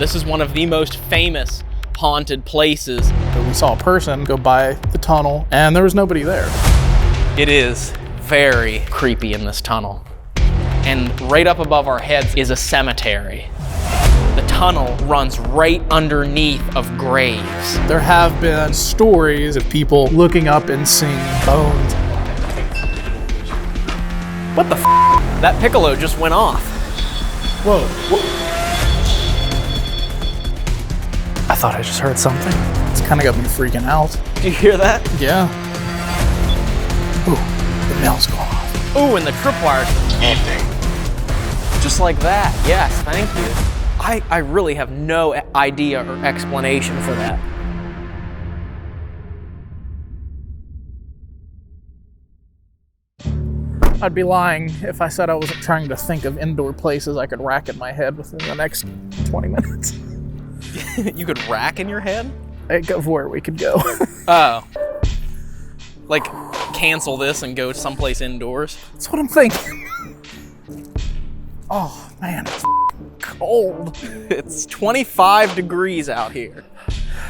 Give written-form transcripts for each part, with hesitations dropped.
This is one of the most famous haunted places. We saw a person go by the tunnel and there was nobody there. It is very creepy in this tunnel. And right up above our heads is a cemetery. The tunnel runs right underneath of graves. There have been stories of people looking up and seeing bones. What the f? That piccolo just went off. Whoa. I thought I just heard something. It's kind of got me freaking out. Did you hear that? Yeah. Ooh, the bell's going off. Ooh, and the tripwire. Just like that. Yes, thank you. I really have no idea or explanation for that. I'd be lying if I said I wasn't trying to think of indoor places I could rack in my head within the next 20 minutes. You could rack in your head? Of where we could go. Oh. Like, cancel this and go someplace indoors? That's what I'm thinking. Oh, man, it's cold. It's 25 degrees out here.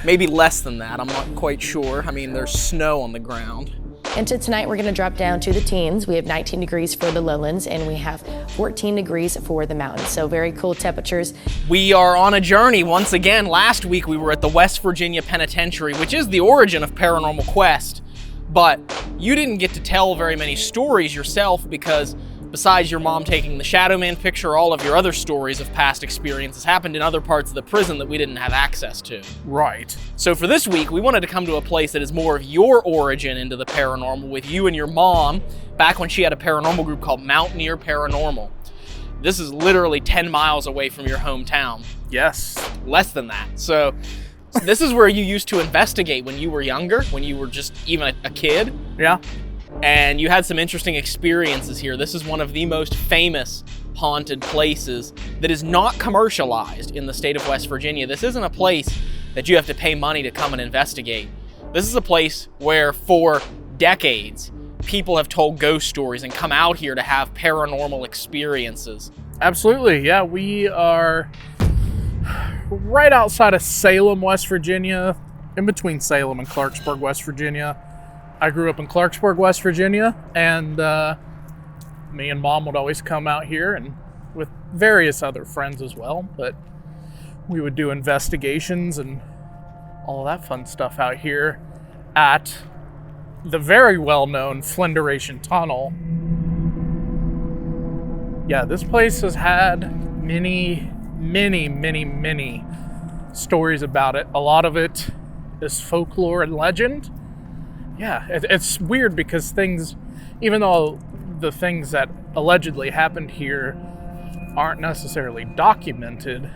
Maybe less than that, I'm not quite sure. I mean, there's snow on the ground. And tonight we're gonna drop down to the teens. We have 19 degrees for the lowlands and we have 14 degrees for the mountains. So very cool temperatures. We are on a journey once again. Last week we were at the West Virginia Penitentiary, which is the origin of Paranormal Quest. But you didn't get to tell very many stories yourself because besides your mom taking the Shadow Man picture, all of your other stories of past experiences happened in other parts of the prison that we didn't have access to. Right. So for this week, we wanted to come to a place that is more of your origin into the paranormal with you and your mom back when she had a paranormal group called Mountaineer Paranormal. This is literally 10 miles away from your hometown. Yes. Less than that. So this is where you used to investigate when you were younger, when you were just even a kid. Yeah. And you had some interesting experiences here. This is one of the most famous haunted places that is not commercialized in the state of West Virginia. This isn't a place that you have to pay money to come and investigate. This is a place where for decades, people have told ghost stories and come out here to have paranormal experiences. Absolutely, yeah. We are right outside of Salem, West Virginia, in between Salem and Clarksburg, West Virginia. I grew up in Clarksburg, West Virginia, and me and Mom would always come out here and with various other friends as well, but we would do investigations and all that fun stuff out here at the very well-known Flinderation Tunnel. Yeah, this place has had many stories about it. A lot of it is folklore and legend. Yeah, it's weird because things, even though the things that allegedly happened here aren't necessarily documented,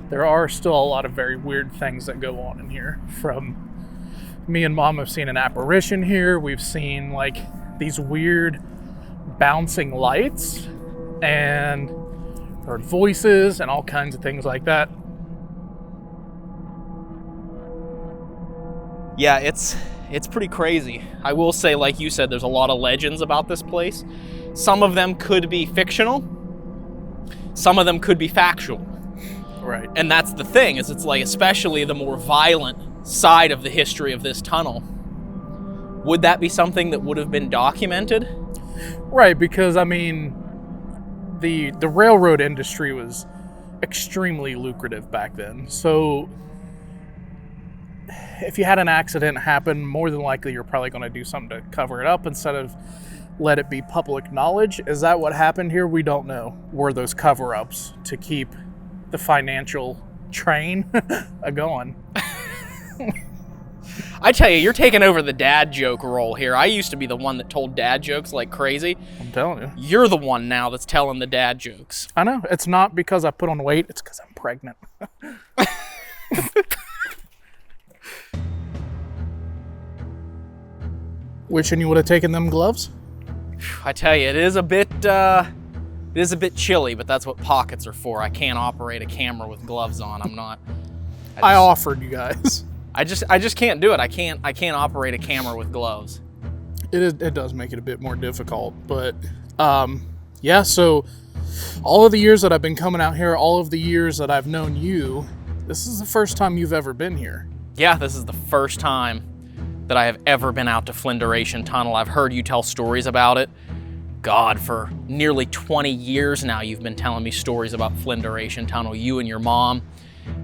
there are still a lot of very weird things that go on in here. From me and Mom have seen an apparition here. We've seen like these weird bouncing lights and heard voices and all kinds of things like that. Yeah, it's pretty crazy. I will say, like you said, there's a lot of legends about this place. Some of them could be fictional. Some of them could be factual. Right. And that's the thing, is it's like, especially the more violent side of the history of this tunnel. Would that be something that would have been documented? Right, because I mean, the railroad industry was extremely lucrative back then. So if you had an accident happen, more than likely you're probably going to do something to cover it up instead of let it be public knowledge. Is that what happened here? We don't know. Were those cover-ups to keep the financial train going? I tell you, you're taking over the dad joke role here. I used to be the one that told dad jokes like crazy. I'm telling you. You're the one now that's telling the dad jokes. I know. It's not because I put on weight. It's because I'm pregnant. Wishing you would have taken them gloves? I tell you, it is a bit chilly, but that's what pockets are for. I can't operate a camera with gloves on. I offered you guys. I just can't do it. I can't operate a camera with gloves. It does make it a bit more difficult, but yeah, so all of the years that I've been coming out here, all of the years that I've known you, this is the first time you've ever been here. Yeah, this is the first time that I have ever been out to Flinderation Tunnel. I've heard you tell stories about it. God, for nearly 20 years now, you've been telling me stories about Flinderation Tunnel. You and your mom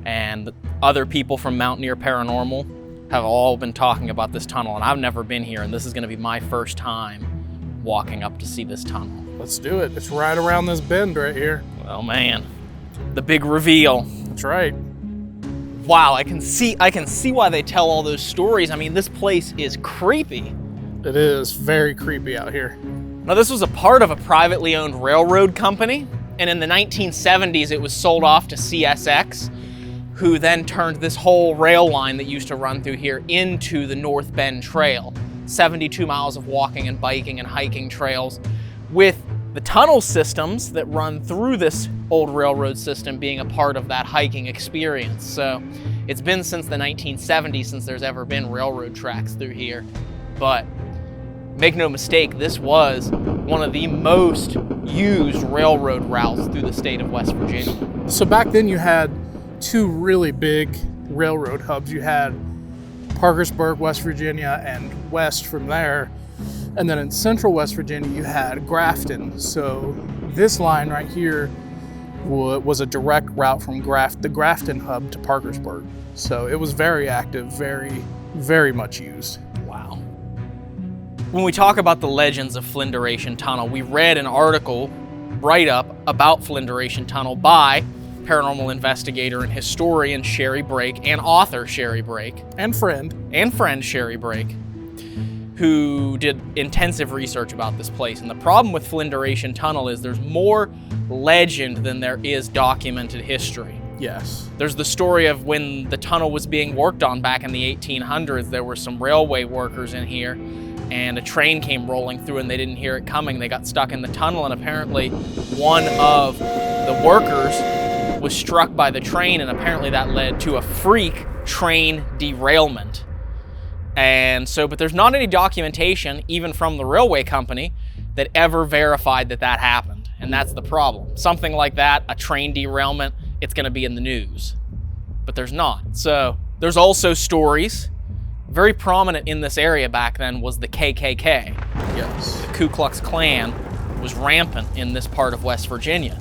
and other people from Mountaineer Paranormal have all been talking about this tunnel, and I've never been here, and this is gonna be my first time walking up to see this tunnel. Let's do it. It's right around this bend right here. Oh man, the big reveal. That's right. Wow, I can see why they tell all those stories. I mean, this place is creepy. It is very creepy out here. Now, this was a part of a privately owned railroad company, and in the 1970s, it was sold off to CSX, who then turned this whole rail line that used to run through here into the North Bend Trail. 72 miles of walking and biking and hiking trails, with the tunnel systems that run through this old railroad system being a part of that hiking experience. So it's been since the 1970s since there's ever been railroad tracks through here. But make no mistake, this was one of the most used railroad routes through the state of West Virginia. So back then you had two really big railroad hubs. You had Parkersburg, West Virginia, and west from there. And then in central West Virginia, you had Grafton. So this line right here was a direct route from the Grafton hub to Parkersburg. So it was very active, very, very much used. Wow. When we talk about the legends of Flinderation Tunnel, we read an article write-up about Flinderation Tunnel by paranormal investigator and historian Sherry Brake and author Sherry Brake. And friend Sherry Brake, who did intensive research about this place. And the problem with Flinderation Tunnel is there's more legend than there is documented history. Yes. There's the story of when the tunnel was being worked on back in the 1800s, there were some railway workers in here, and a train came rolling through and they didn't hear it coming. They got stuck in the tunnel, and apparently one of the workers was struck by the train, and apparently that led to a freak train derailment. And so, but there's not any documentation, even from the railway company, that ever verified that that happened. And that's the problem. Something like that, a train derailment, it's gonna be in the news. But there's not. So there's also stories. Very prominent in this area back then was the KKK. Yes. The Ku Klux Klan was rampant in this part of West Virginia.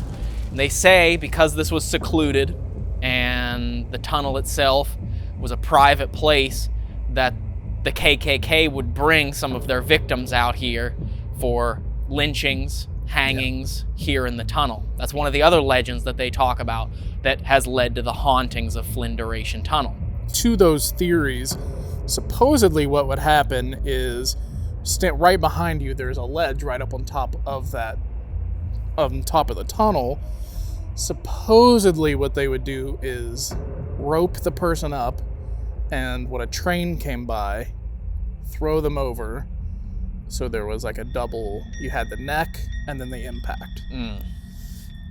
And they say because this was secluded and the tunnel itself was a private place, that the KKK would bring some of their victims out here for lynchings, hangings here in the tunnel. That's one of the other legends that they talk about that has led to the hauntings of Flinderation Tunnel. To those theories, supposedly what would happen is right behind you, there's a ledge right up on top of that, on top of the tunnel. Supposedly what they would do is rope the person up, and when a train came by, throw them over. So there was like a double, you had the neck and then the impact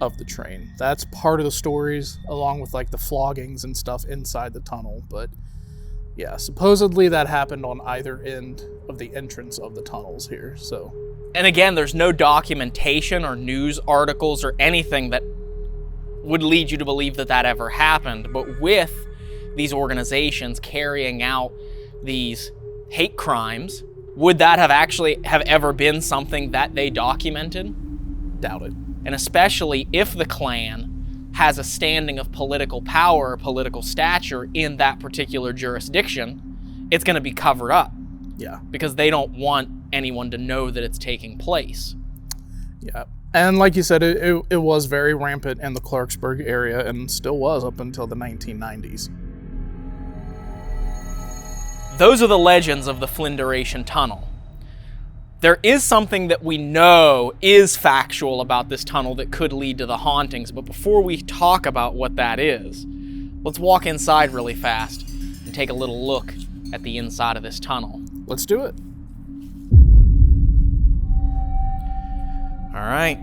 of the train. That's part of the stories, along with like the floggings and stuff inside the tunnel. But yeah, supposedly that happened on either end of the entrance of the tunnels here. So, and again, there's no documentation or news articles or anything that would lead you to believe that that ever happened. But with these organizations carrying out these hate crimes, would that have actually ever been something that they documented? Doubt it. And especially if the Klan has a standing of political power or political stature in that particular jurisdiction, it's going to be covered up. Yeah. Because they don't want anyone to know that it's taking place. Yeah. And like you said, it was very rampant in the Clarksburg area and still was up until the 1990s. Those are the legends of the Flinderation Tunnel. There is something that we know is factual about this tunnel that could lead to the hauntings, but before we talk about what that is, let's walk inside really fast and take a little look at the inside of this tunnel. Let's do it. All right.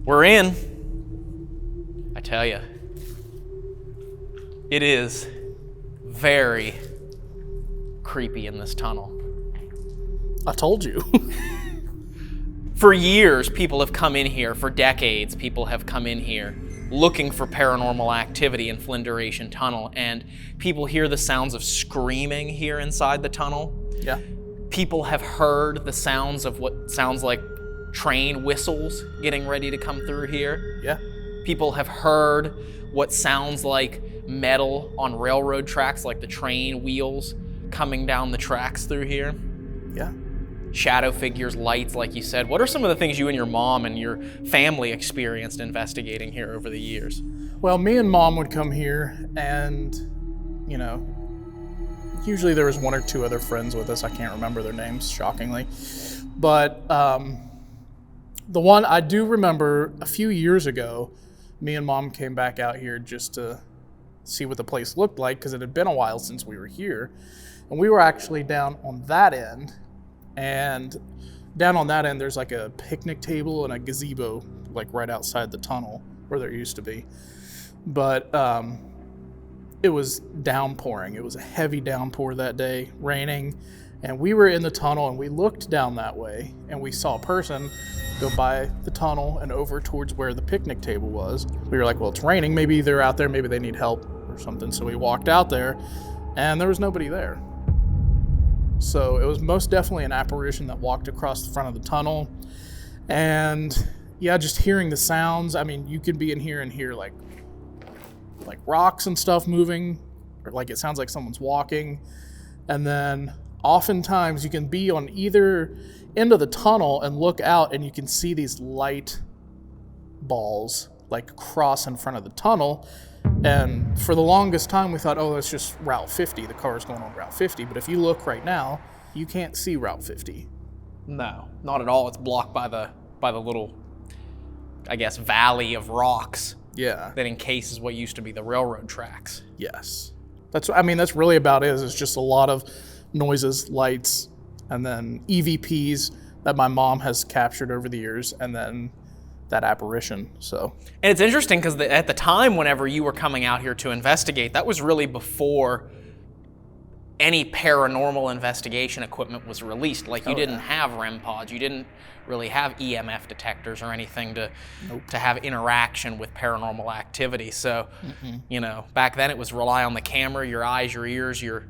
We're in. I tell you, it is very creepy in this tunnel. I told you. For years, people have come in here, for decades, people have come in here looking for paranormal activity in Flinderation Tunnel, and people hear the sounds of screaming here inside the tunnel. Yeah. People have heard the sounds of what sounds like train whistles getting ready to come through here. Yeah. People have heard what sounds like metal on railroad tracks, like the train wheels coming down the tracks through here. Yeah. Shadow figures, lights, like you said. What are some of the things you and your mom and your family experienced investigating here over the years? Well, me and Mom would come here, and, you know, usually there was one or two other friends with us. I can't remember their names, shockingly. But the one I do remember, a few years ago, me and Mom came back out here just to see what the place looked like, because it had been a while since we were here. And we were actually down on that end. And down on that end, there's like a picnic table and a gazebo, like right outside the tunnel where there used to be. But it was downpouring. It was a heavy downpour that day, raining. And we were in the tunnel, and we looked down that way, and we saw a person go by the tunnel and over towards where the picnic table was. We were like, well, it's raining. Maybe they're out there. Maybe they need help or something. So we walked out there, and there was nobody there. So it was most definitely an apparition that walked across the front of the tunnel. And yeah, just hearing the sounds. I mean, you could be in here and hear like rocks and stuff moving, or like it sounds like someone's walking. And then oftentimes you can be on either end of the tunnel and look out, and you can see these light balls like cross in front of the tunnel. And for the longest time, we thought, oh, that's just Route 50. The car's going on Route 50. But if you look right now, you can't see Route 50. No, not at all. It's blocked by the little, I guess, valley of rocks. Yeah. That encases what used to be the railroad tracks. Yes. That's really about it. It's just a lot of noises, lights, and then EVPs that my mom has captured over the years, and then that apparition. So, and it's interesting because at the time whenever you were coming out here to investigate, that was really before any paranormal investigation equipment was released. Like you didn't have REM pods, you didn't really have EMF detectors or anything to have interaction with paranormal activity. So, you know, back then it was rely on the camera, your eyes, your ears, your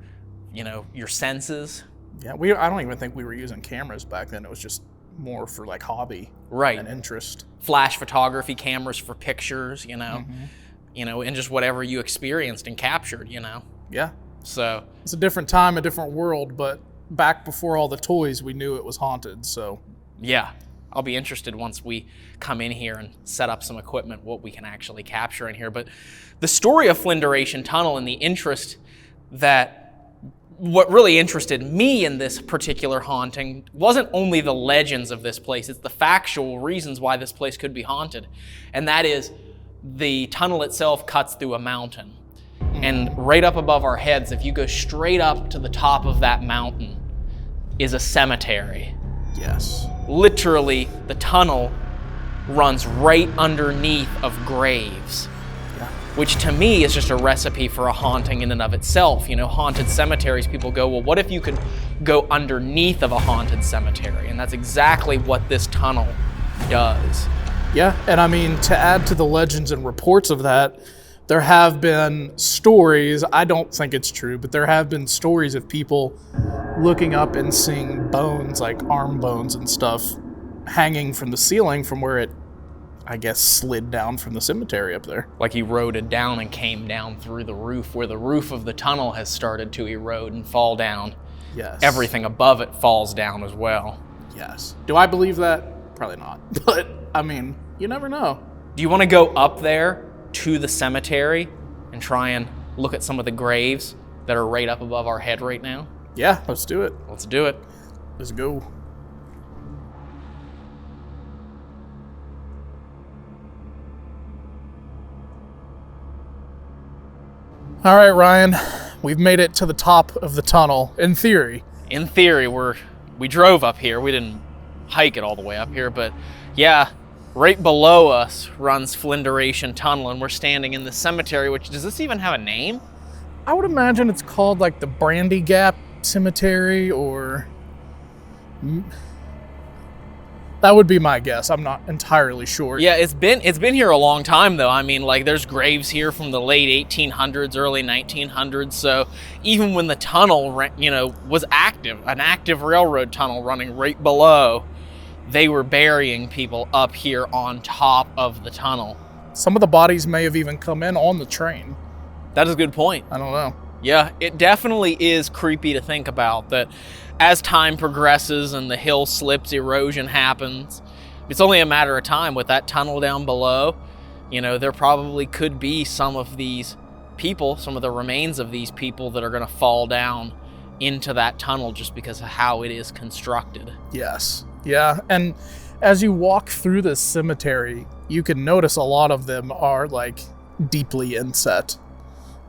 senses. Yeah, I don't even think we were using cameras back then. It was just more for like hobby, right, and interest. Flash photography cameras for pictures, you know, and just whatever you experienced and captured, you know. Yeah. So it's a different time, a different world, but back before all the toys, we knew it was haunted. So yeah, I'll be interested once we come in here and set up some equipment, what we can actually capture in here. But the story of Flinderation Tunnel and the interest what really interested me in this particular haunting wasn't only the legends of this place, it's the factual reasons why this place could be haunted. And that is, the tunnel itself cuts through a mountain. And right up above our heads, if you go straight up to the top of that mountain, is a cemetery. Yes. Literally, the tunnel runs right underneath of graves. Which to me is just a recipe for a haunting in and of itself. You know, haunted cemeteries, people go, well, what if you could go underneath of a haunted cemetery? And that's exactly what this tunnel does. Yeah, and I mean, to add to the legends and reports of that, there have been stories, I don't think it's true, but there have been stories of people looking up and seeing bones, like arm bones and stuff, hanging from the ceiling from where it, I guess, slid down from the cemetery up there. Like eroded down and came down through the roof, where the roof of the tunnel has started to erode and fall down. Yes. Everything above it falls down as well. Yes. Do I believe that? Probably not. But, I mean, you never know. Do you want to go up there to the cemetery and try and look at some of the graves that are right up above our head right now? Yeah, let's do it. Let's do it. Let's go. All right, Ryan, we've made it to the top of the tunnel, in theory. In theory, we drove up here. We didn't hike it all the way up here, but yeah, right below us runs Flinderation Tunnel, and we're standing in the cemetery, which, does this even have a name? I would imagine it's called like the Brandy Gap Cemetery, or That would be my guess. I'm not entirely sure. Yeah, it's been here a long time though. I mean, like there's graves here from the late 1800s, early 1900s. So even when the tunnel, was active, an active railroad tunnel running right below, they were burying people up here on top of the tunnel. Some of the bodies may have even come in on the train. That is a good point. I don't know. Yeah, it definitely is creepy to think about that as time progresses and the hill slips, erosion happens. It's only a matter of time with that tunnel down below. There probably could be some of these people, some of the remains of these people that are going to fall down into that tunnel just because of how it is constructed. Yes. Yeah. And as you walk through this cemetery, you can notice a lot of them are like deeply inset.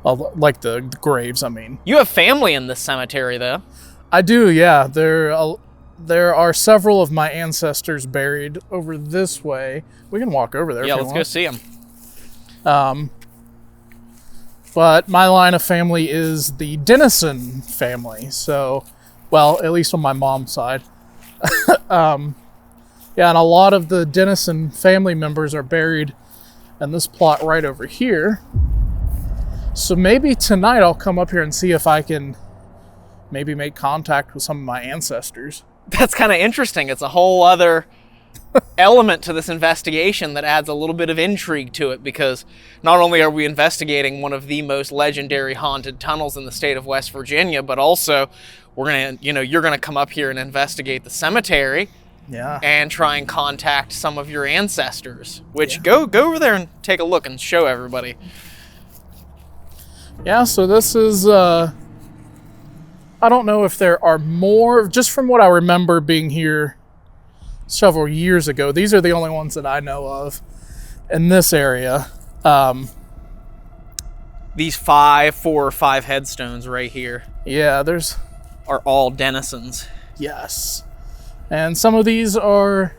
Like the graves, I mean. You have family in this cemetery, though. I do, yeah. There are several of my ancestors buried over this way. We can walk over there. Yeah, if you let's want. go see them. But my line of family is the Dennison family. So, well, at least on my mom's side. Yeah, and a lot of the Dennison family members are buried in this plot right over here. So maybe tonight I'll come up here and see if I can maybe make contact with some of my ancestors. That's kind of interesting. It's a whole other element to this investigation that adds a little bit of intrigue to it, because not only are we investigating one of the most legendary haunted tunnels in the state of West Virginia, but also you're gonna come up here and investigate the cemetery. Yeah. And try and contact some of your ancestors, which go over there and take a look and show everybody. Yeah, so this is, I don't know if there are more, just from what I remember being here several years ago. These are the only ones that I know of in this area. These 4 or 5 headstones right here. Yeah, are all denizens. Yes. And some of these are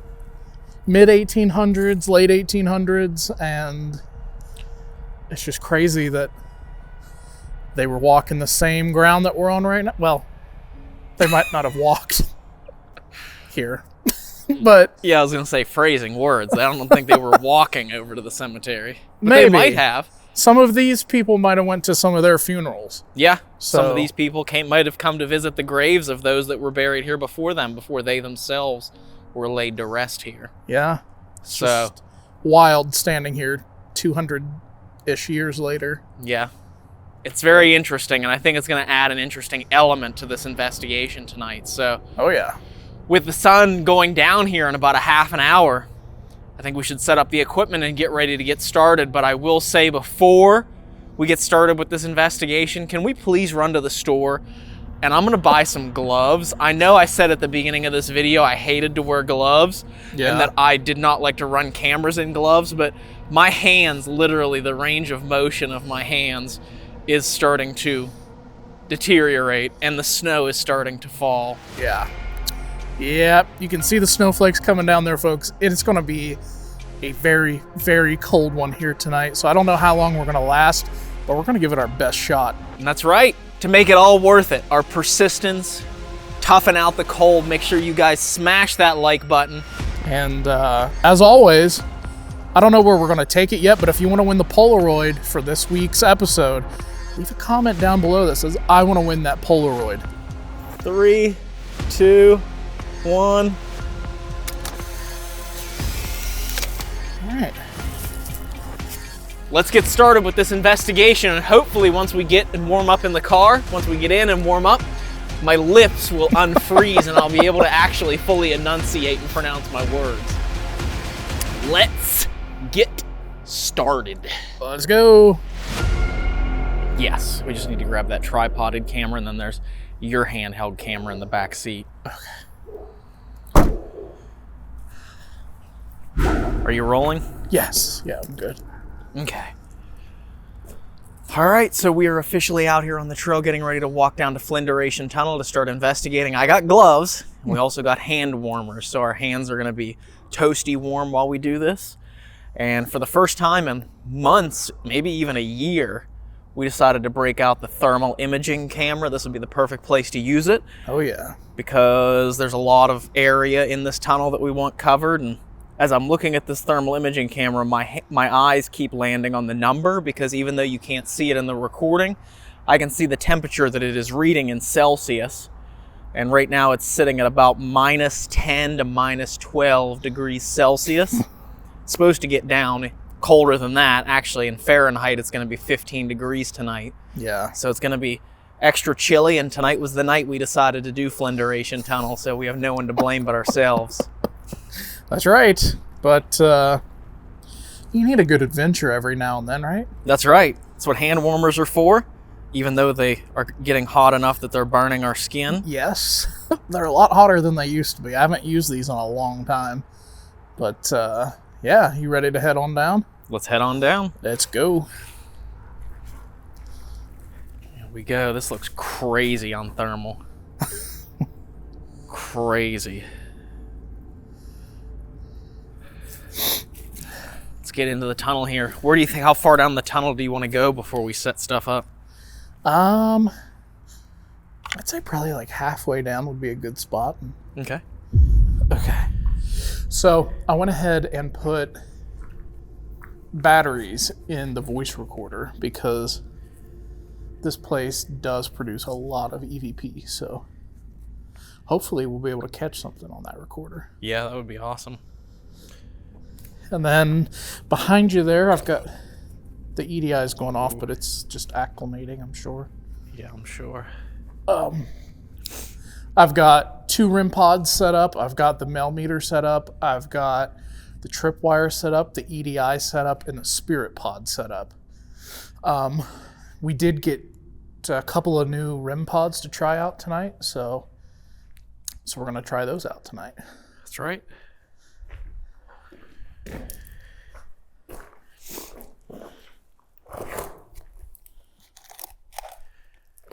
mid-1800s, late 1800s, and it's just crazy that they were walking the same ground that we're on right now. Well, they might not have walked here, but... Yeah, I was going to say phrasing words. I don't think they were walking over to the cemetery. But maybe. They might have. Some of these people might have went to some of their funerals. Yeah, some of these people might have come to visit the graves of those that were buried here before them, before they themselves were laid to rest here. Yeah. So just wild standing here 200-ish years later. Yeah. It's very interesting, and I think it's going to add an interesting element to this investigation tonight. So, oh yeah. With the sun going down here in about a half an hour, I think we should set up the equipment and get ready to get started. But I will say, before we get started with this investigation, can we please run to the store? And I'm going to buy some gloves. I know I said at the beginning of this video I hated to wear gloves, and that I did not like to run cameras in gloves, but my hands, literally the range of motion of my hands, is starting to deteriorate, and the snow is starting to fall. Yeah. Yep, you can see the snowflakes coming down there, folks. It's going to be a very, very cold one here tonight, so I don't know how long we're going to last, but we're going to give it our best shot. And that's right. To make it all worth it, our persistence, toughen out the cold, make sure you guys smash that like button. And as always, I don't know where we're going to take it yet, but if you want to win the Polaroid for this week's episode, leave a comment down below that says, I want to win that Polaroid. 3, 2, 1. All right. Let's get started with this investigation, and hopefully once we get and warm up in the car, once we get in and warm up, my lips will unfreeze and I'll be able to actually fully enunciate and pronounce my words. Let's get started. Let's go. Yes, we just need to grab that tripoded camera, and then there's your handheld camera in the back seat. Okay. Are you rolling? Yes. Yeah, I'm good. Okay. All right, so we are officially out here on the trail getting ready to walk down to Flinderation Tunnel to start investigating. I got gloves, and we also got hand warmers, so our hands are gonna be toasty warm while we do this. And for the first time in months, maybe even a year, we decided to break out the thermal imaging camera. This would be the perfect place to use it Oh, yeah. because there's a lot of area in this tunnel that we want covered. And as I'm looking at this thermal imaging camera, my eyes keep landing on the number, because even though you can't see it in the recording, I can see the temperature that it is reading in Celsius. And right now it's sitting at about -10 to -12 degrees Celsius. It's supposed to get down colder than that. Actually, in Fahrenheit, it's going to be 15 degrees tonight. Yeah. So it's going to be extra chilly, and tonight was the night we decided to do Flinderation Tunnel, so we have no one to blame but ourselves. That's right. But you need a good adventure every now and then, right? That's right. That's what hand warmers are for, even though they are getting hot enough that they're burning our skin. Yes. They're a lot hotter than they used to be. I haven't used these in a long time. But, yeah, you ready to head on down? Let's head on down. Let's go. Here we go. This looks crazy on thermal. Crazy. Let's get into the tunnel here. Where do you think, how far down the tunnel do you want to go before we set stuff up? I'd say probably like halfway down would be a good spot. Okay. Okay. So I went ahead and put batteries in the voice recorder because this place does produce a lot of EVP. So hopefully we'll be able to catch something on that recorder. Yeah, that would be awesome. And then behind you there, I've got the EDIs going off, but it's just acclimating, I'm sure. Yeah, I'm sure. I've got 2 REM pods set up. I've got the Mel meter set up. I've got the tripwire set up, the EDI set up, and the spirit pod set up. We did get a couple of new REM pods to try out tonight, so we're going to try those out tonight. That's right.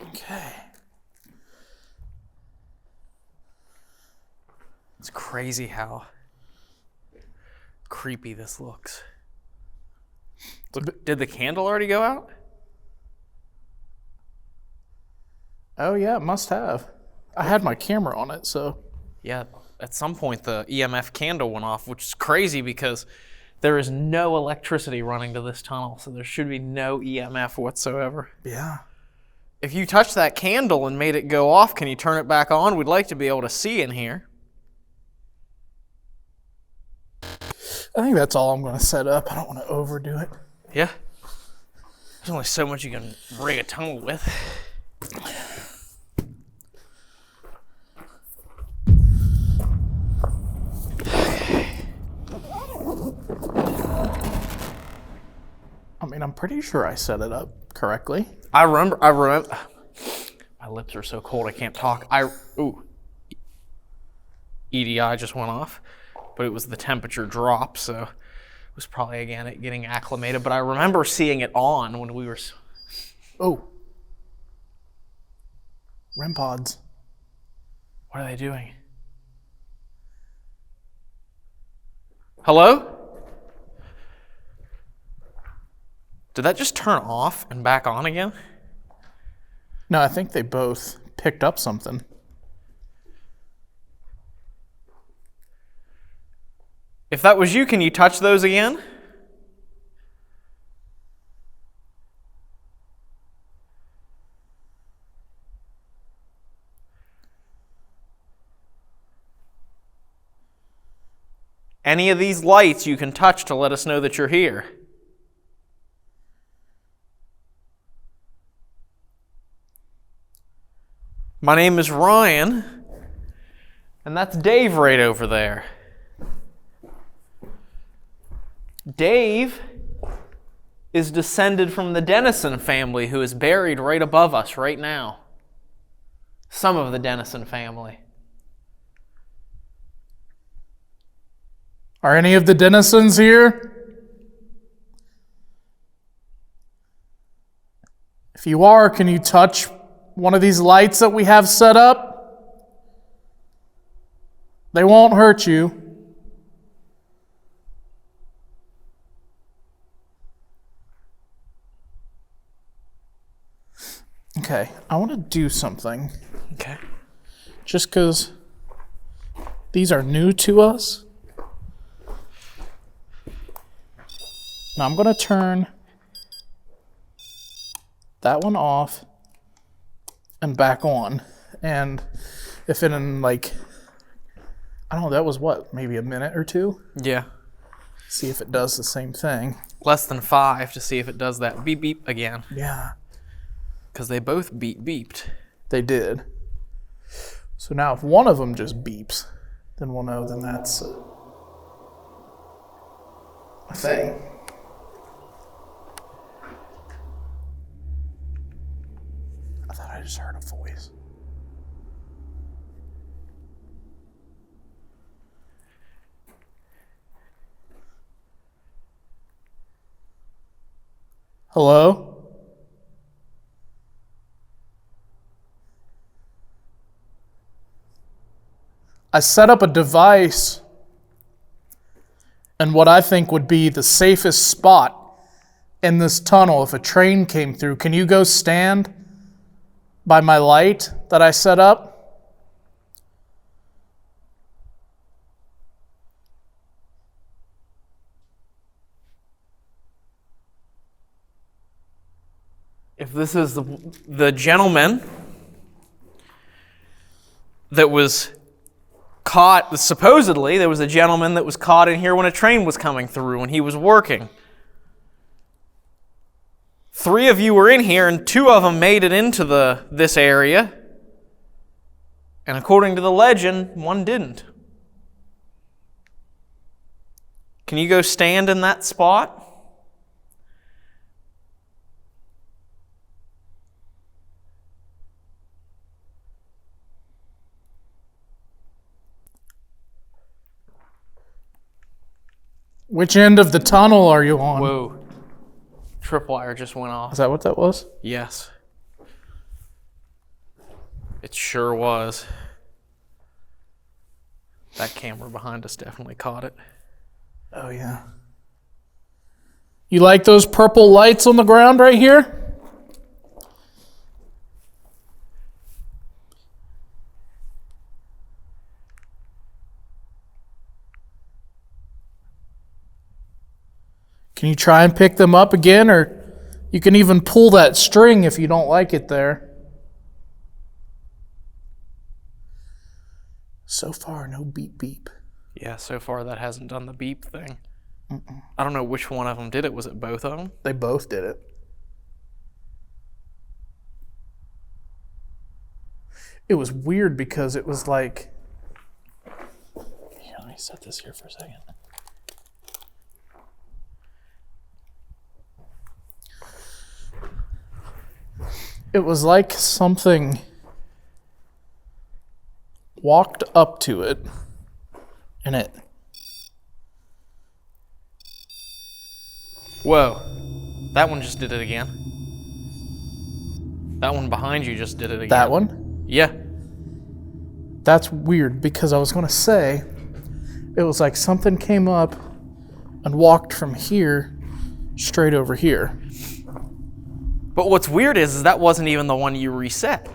Okay. It's crazy how creepy this looks. Look, did the candle already go out? Oh, yeah, it must have. I had my camera on it, so. Yeah, at some point the EMF candle went off, which is crazy because there is no electricity running to this tunnel, so there should be no EMF whatsoever. Yeah. If you touch that candle and made it go off, can you turn it back on? We'd like to be able to see in here. I think that's all I'm going to set up. I don't want to overdo it. Yeah. There's only so much you can rig a tunnel with. I mean, I'm pretty sure I set it up correctly. I remember. My lips are so cold I can't talk. EDI just went off, but it was the temperature drop, so it was probably again getting acclimated. But I remember seeing it on when we were. Oh. REM pods. What are they doing? Hello? Did that just turn off and back on again? No, I think they both picked up something. If that was you, can you touch those again? Any of these lights you can touch to let us know that you're here. My name is Ryan, and that's Dave right over there. Dave is descended from the Dennison family, who is buried right above us right now. Some of the Dennison family. Are any of the Dennisons here? If you are, can you touch one of these lights that we have set up? They won't hurt you. Okay, I want to do something. Okay. Just because these are new to us. Now I'm going to turn that one off and back on. And if in like, I don't know, that was what, maybe a minute or two? Yeah. See if it does the same thing. Less than 5 to see if it does that beep beep again. Yeah. Because they both beeped. They did. So now if one of them just beeps, then we'll know then that's a thing. I thought I just heard a voice. Hello? I set up a device in what I think would be the safest spot in this tunnel if a train came through. Can you go stand by my light that I set up? If this is the gentleman that was caught, supposedly there was a gentleman that was caught in here when a train was coming through and he was working. 3 of you were in here and 2 of them made it into this area. And according to the legend, 1 didn't. Can you go stand in that spot? Which end of the tunnel are you on? Whoa. Tripwire just went off. Is that what that was? Yes. It sure was. That camera behind us definitely caught it. Oh, yeah. You like those purple lights on the ground right here? Can you try and pick them up again, or you can even pull that string if you don't like it there. So far, no beep beep. Yeah, so far that hasn't done the beep thing. I don't know which one of them did it. Was it both of them? They both did it. It was weird because it was like... Here, let me set this here for a second. It was like something walked up to it, and it... Whoa. That one just did it again. That one behind you just did it again. That one? Yeah. That's weird, because I was going to say, it was like something came up and walked from here straight over here. But what's weird is that wasn't even the one you reset.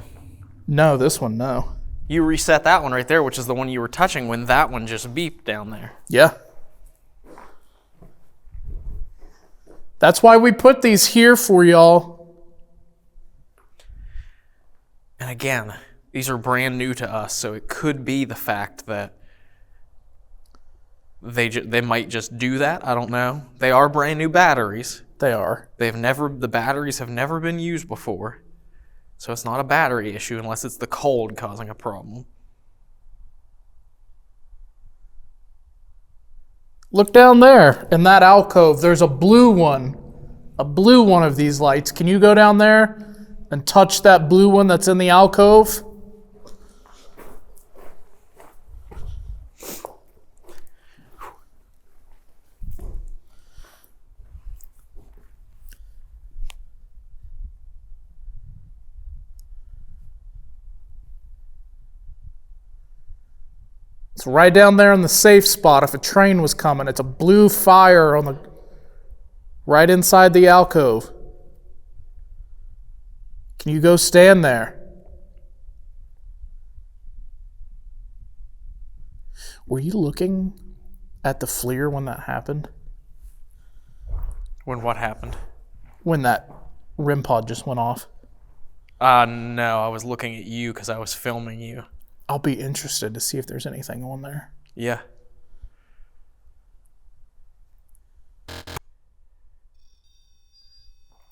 No, this one, no. You reset that one right there, which is the one you were touching when that one just beeped down there. Yeah. That's why we put these here for y'all. And again, these are brand new to us, so it could be the fact that they might just do that. I don't know. They are brand new batteries. They are. The batteries have never been used before. So it's not a battery issue unless it's the cold causing a problem. Look down there in that alcove. There's a blue one. A blue one of these lights. Can you go down there and touch that blue one that's in the alcove? It's right down there in the safe spot if a train was coming. It's a blue fire on the right inside the alcove. Can you go stand there? Were you looking at the FLIR when that happened? When what happened? When that REM pod just went off? No, I was looking at you because I was filming you. I'll be interested to see if there's anything on there. Yeah.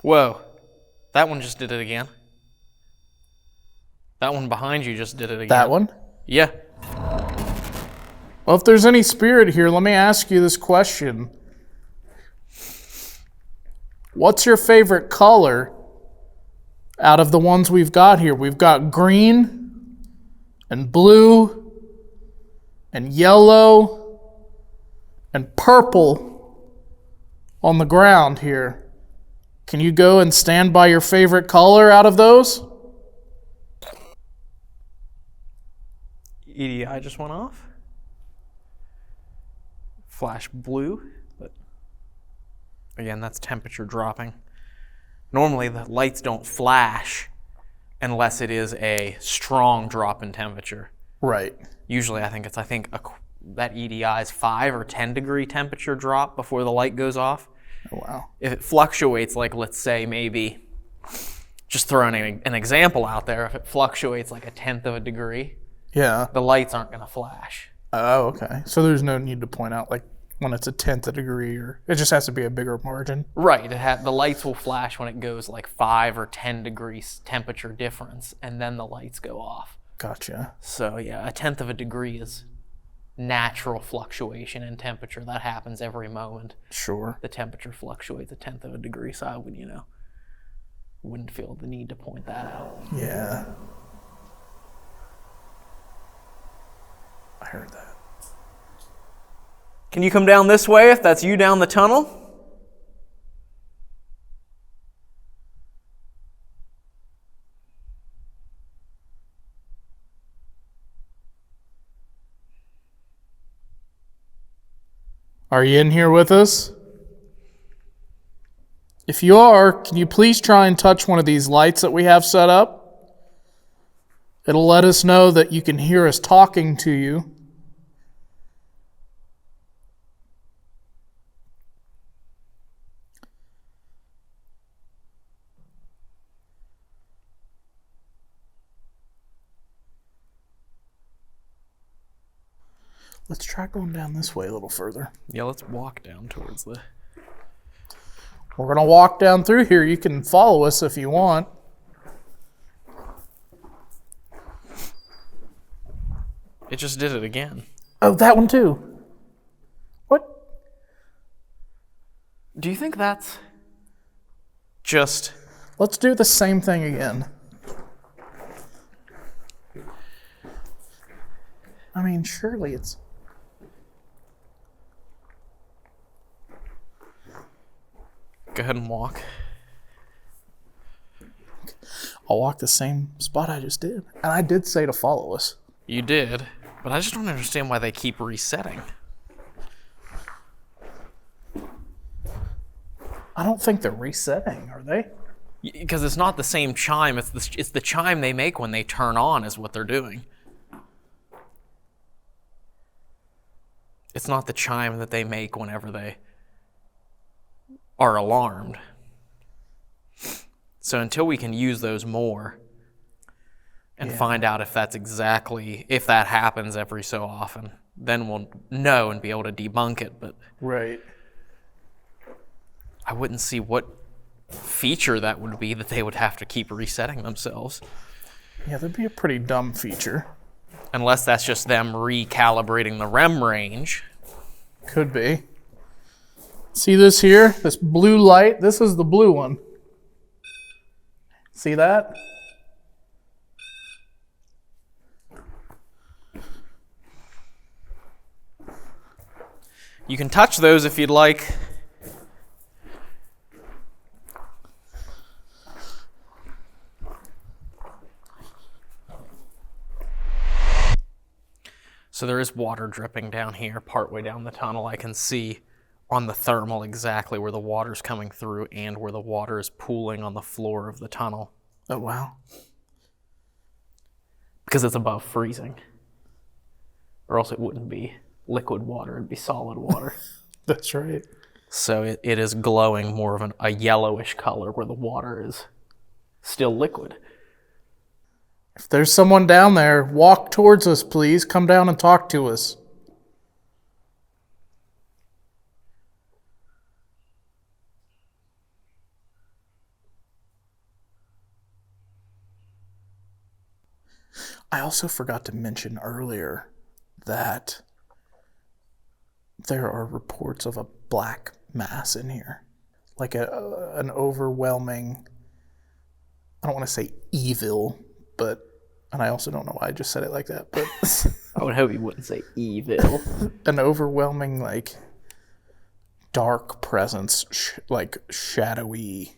Whoa. That one just did it again. That one behind you just did it again. That one? Yeah. Well, if there's any spirit here, let me ask you this question. What's your favorite color out of the ones we've got here? We've got green and blue and yellow and purple on the ground here. Can you go and stand by your favorite color out of those? EDI just went off. Flash blue, but again, that's temperature dropping. Normally the lights don't flash unless it is a strong drop in temperature. Right. Usually that EDI is 5 or 10 degree temperature drop before the light goes off. Oh, wow. If it fluctuates, like let's say maybe, just throwing an example out there, if it fluctuates like 1/10 of a degree, Yeah. the lights aren't going to flash. Oh, okay. So there's no need to point out like when it's 1/10 of a degree, or it just has to be a bigger margin. Right. The lights will flash when it goes like 5 or 10 degrees temperature difference, and then the lights go off. Gotcha. So yeah, 1/10 of a degree is natural fluctuation in temperature. That happens every moment. Sure. The temperature fluctuates 1/10 of a degree, so I wouldn't feel the need to point that out. Yeah. I heard that. Can you come down this way if that's you down the tunnel? Are you in here with us? If you are, can you please try and touch one of these lights that we have set up? It'll let us know that you can hear us talking to you. Let's try going down this way a little further. Yeah, let's walk down towards the... We're going to walk down through here. You can follow us if you want. It just did it again. Oh, that one too. What? Do you think that's just... Let's do the same thing again. I mean, surely it's... Go ahead and walk. I'll walk the same spot I just did. And I did say to follow us. You did, but I just don't understand why they keep resetting. I don't think they're resetting, are they? Because it's not the same chime. It's the chime they make when they turn on is what they're doing. It's not the chime that they make whenever they are alarmed. So until we can use those more and find out if that happens every so often, then we'll know and be able to debunk it. But Right. I wouldn't see what feature that would be that they would have to keep resetting themselves. Yeah, that'd be a pretty dumb feature. Unless that's just them recalibrating the REM range. Could be. See this here? This blue light? This is the blue one. See that? You can touch those if you'd like. So there is water dripping down here, partway down the tunnel. I can see on the thermal exactly where the water's coming through and where the water is pooling on the floor of the tunnel. Oh, wow. Because it's above freezing. Or else it wouldn't be liquid water, it'd be solid water. That's right. So it is glowing more of a yellowish color where the water is still liquid. If there's someone down there, walk towards us, please. Come down and talk to us. I also forgot to mention earlier that there are reports of a black mass in here. Like an overwhelming, I don't want to say evil, but, and I also don't know why I just said it like that, but I would hope you wouldn't say evil. an overwhelming, like, dark presence, like, shadowy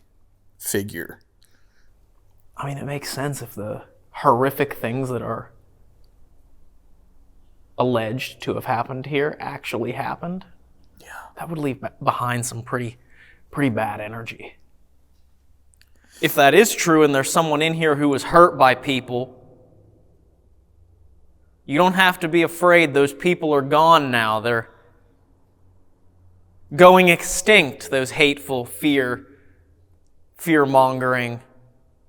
figure. I mean, it makes sense if the horrific things that are alleged to have happened here actually happened. Yeah. That would leave behind some pretty bad energy. If that is true and there's someone in here who was hurt by people, you don't have to be afraid. Those people are gone now. They're going extinct, those hateful, fear-mongering,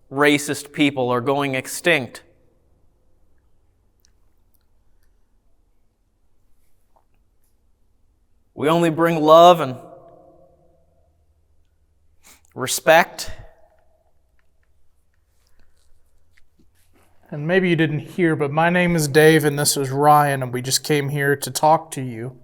racist people are going extinct. We only bring love and respect. And maybe you didn't hear, but my name is Dave and this is Ryan, and we just came here to talk to you.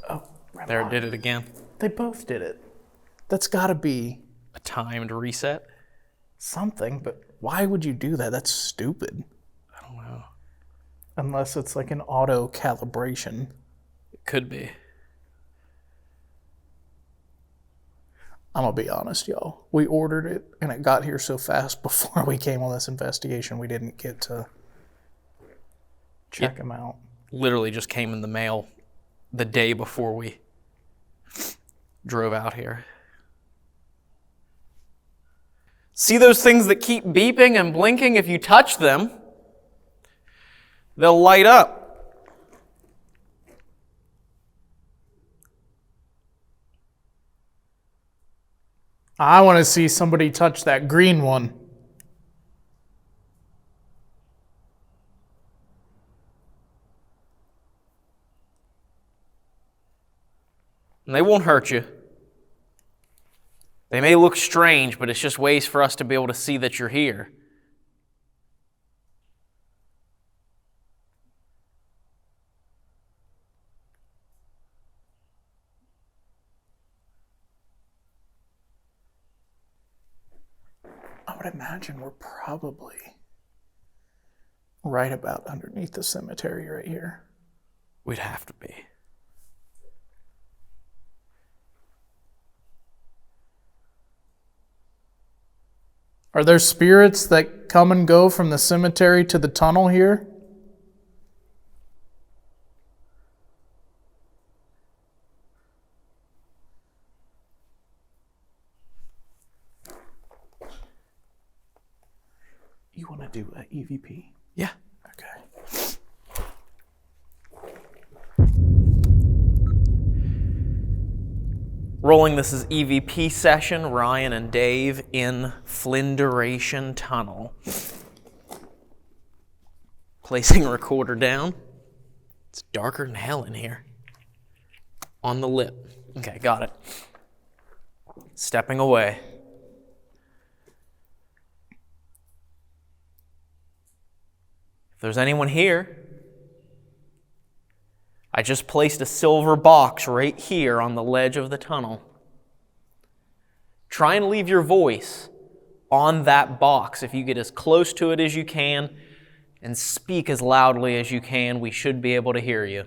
Oh, There, it did it again. they both did it. That's gotta be A timed reset? something, but why would you do that? That's stupid. I don't know. Unless it's like an auto calibration. It could be. I'm gonna be honest, y'all. We ordered it and it got here so fast before we came on this investigation, we didn't get to check them out. Literally just came in the mail the day before we drove out here. See those things that keep beeping and blinking? If you touch them, they'll light up. I want to see somebody touch that green one. And they won't hurt you. They may look strange, but it's just ways for us to be able to see that you're here. I would imagine we're probably right about underneath the cemetery right here. We'd have to be. Are there spirits that come and go from the cemetery to the tunnel here? You want to do an EVP? Yeah. Okay. Rolling, this is EVP session. Ryan and Dave in Flinderation Tunnel. Placing recorder down. It's darker than hell in here. On the lip. Okay, got it. Stepping away. If there's anyone here, I just placed a silver box right here on the ledge of the tunnel. Try and leave your voice on that box. If you get as close to it as you can and speak as loudly as you can, we should be able to hear you.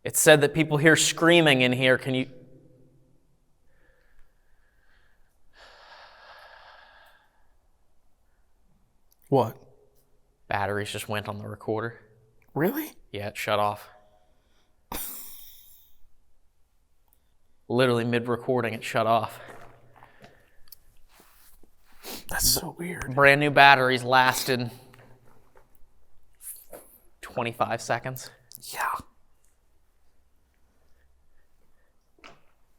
It's said that people hear screaming in here. Can What? Batteries just went on the recorder. Really? Yeah, it shut off. Literally mid-recording, it shut off. That's so weird. Brand new batteries lasted 25 seconds. Yeah.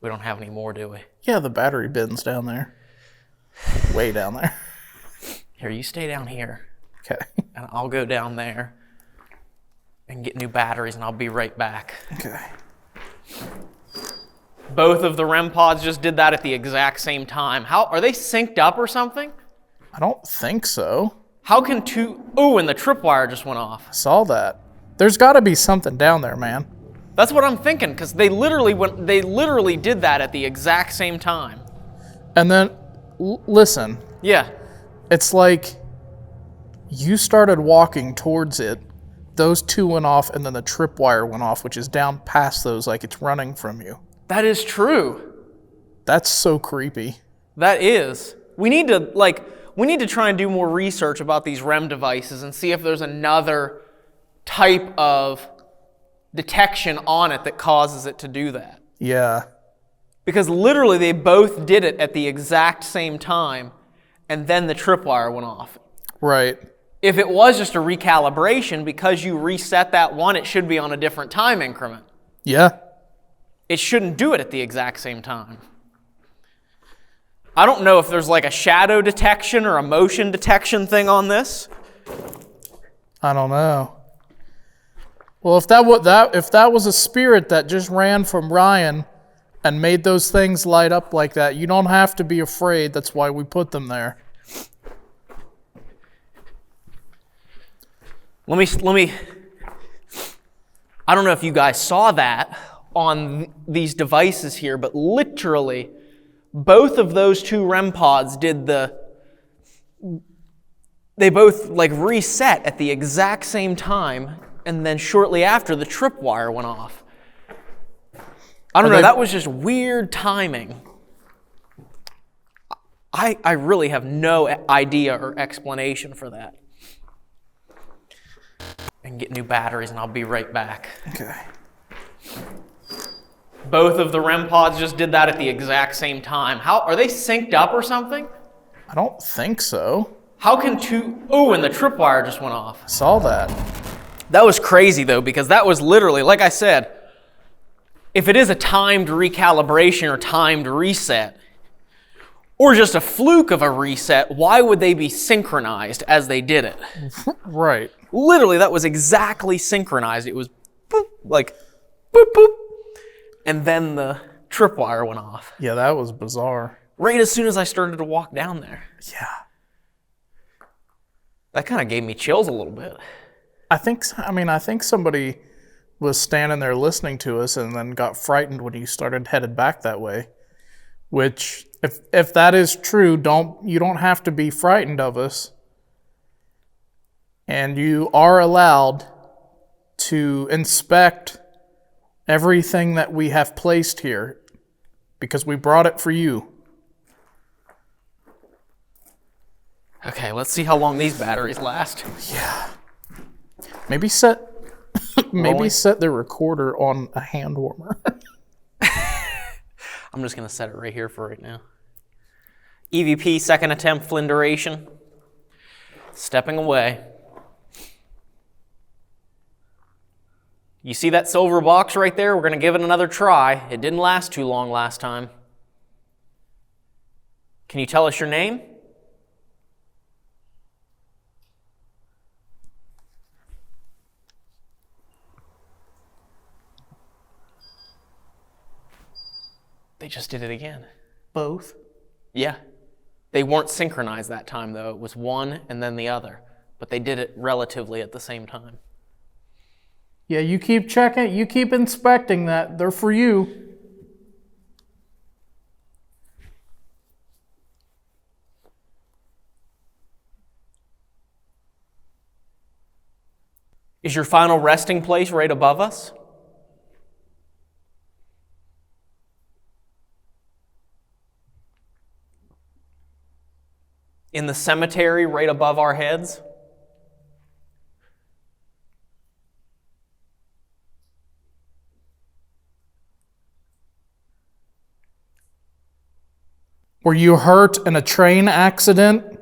We don't have any more, do we? Yeah, the battery bin's down there. Way down there. Here, you stay down here. Okay. And I'll go down there and get new batteries, and I'll be right back. Okay. Both of the REM pods just did that at the exact same time. How are they synced up or something? I don't think so. How can two... Oh, and the tripwire just went off. I saw that. There's got to be something down there, man. That's what I'm thinking, because they literally did that at the exact same time. And then, listen. Yeah. It's like you started walking towards it, those two went off, and then the tripwire went off, which is down past those, like it's running from you. That is true. That's so creepy. That is. We need to try and do more research about these REM devices and see if there's another type of detection on it that causes it to do that. Yeah. Because literally they both did it at the exact same time, and then the tripwire went off. Right. If it was just a recalibration, because you reset that one, it should be on a different time increment. Yeah. It shouldn't do it at the exact same time. I don't know if there's like a shadow detection or a motion detection thing on this. I don't know. Well, if that was a spirit that just ran from Ryan and made those things light up like that, you don't have to be afraid. That's why we put them there. Let me. I don't know if you guys saw that on these devices here, but literally, both of those two REM pods they both like reset at the exact same time, and then shortly after, the tripwire went off. I don't know, that was just weird timing. I really have no idea or explanation for that. And get new batteries, and I'll be right back. Okay. Both of the REM pods just did that at the exact same time. How are they synced up or something? I don't think so. How can two... Oh, and the tripwire just went off. I saw that. That was crazy, though, because that was literally, like I said, if it is a timed recalibration or timed reset, or just a fluke of a reset, why would they be synchronized as they did it? Right. Literally, that was exactly synchronized. It was boop, like boop, boop, and then the tripwire went off. Yeah, that was bizarre. Right as soon as I started to walk down there. Yeah. That kind of gave me chills a little bit. I think somebody was standing there listening to us and then got frightened when you started headed back that way. Which, if that is true, you don't have to be frightened of us. And you are allowed to inspect everything that we have placed here because we brought it for you. Okay, let's see how long these batteries last. Yeah. Maybe set the recorder on a hand warmer. I'm just going to set it right here for right now. EVP, second attempt, Flinderation. Stepping away. You see that silver box right there? We're going to give it another try. It didn't last too long last time. Can you tell us your name? They just did it again. Both? Yeah. They weren't synchronized that time, though. It was one and then the other. But they did it relatively at the same time. Yeah, you keep checking, you keep inspecting that. They're for you. Is your final resting place right above us? in the cemetery right above our heads? Were you hurt in a train accident?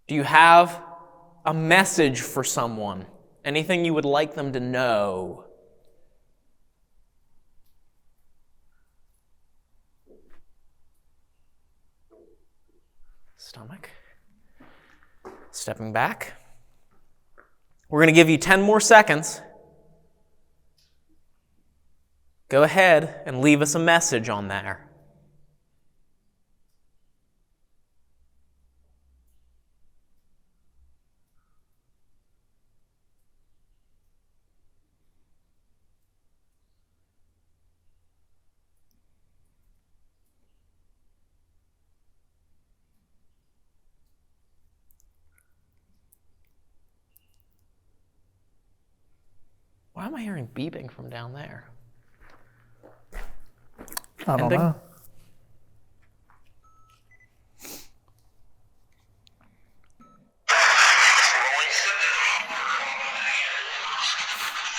Do you have a message for someone? Anything you would like them to know? Stomach. Stepping back. We're going to give you 10 more seconds. Go ahead and leave us a message on there. Why am I hearing beeping from down there? I don't Ending? know.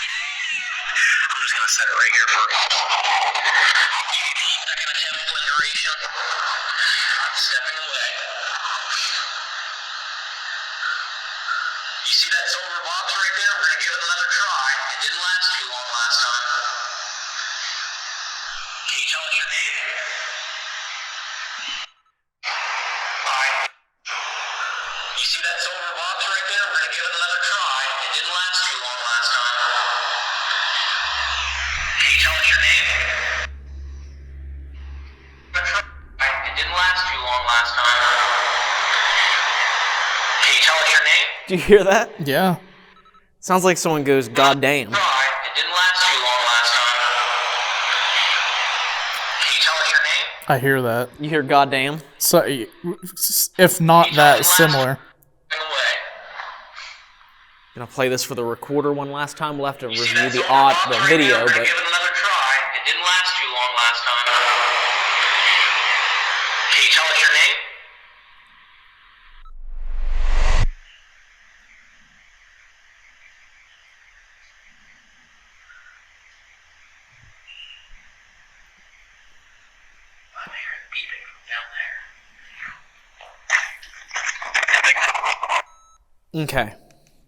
I'm just going to set it right here for second attempt Flinderation. Stepping away. You see that silver box right there? We're going to give it another try. It didn't last too long last time. Can you tell us your name? Hi. You see that silver box right there? We're going to give it another try. It didn't last too long last time. Can you tell us your name? It didn't last too long last time. Can you tell us your name? Do you hear that? Yeah. Sounds like someone goes, "God damn." It didn't last too long last time. Can you tell us your name? I hear that. You hear "God damn"? So, if not that, similar. Away. Gonna play this for the recorder one last time. We'll have to You see review that the silver box right video, there? We're but gonna give it another try. It didn't last too long last time. Can you tell us your name? I'm hearing beeping from down there. okay.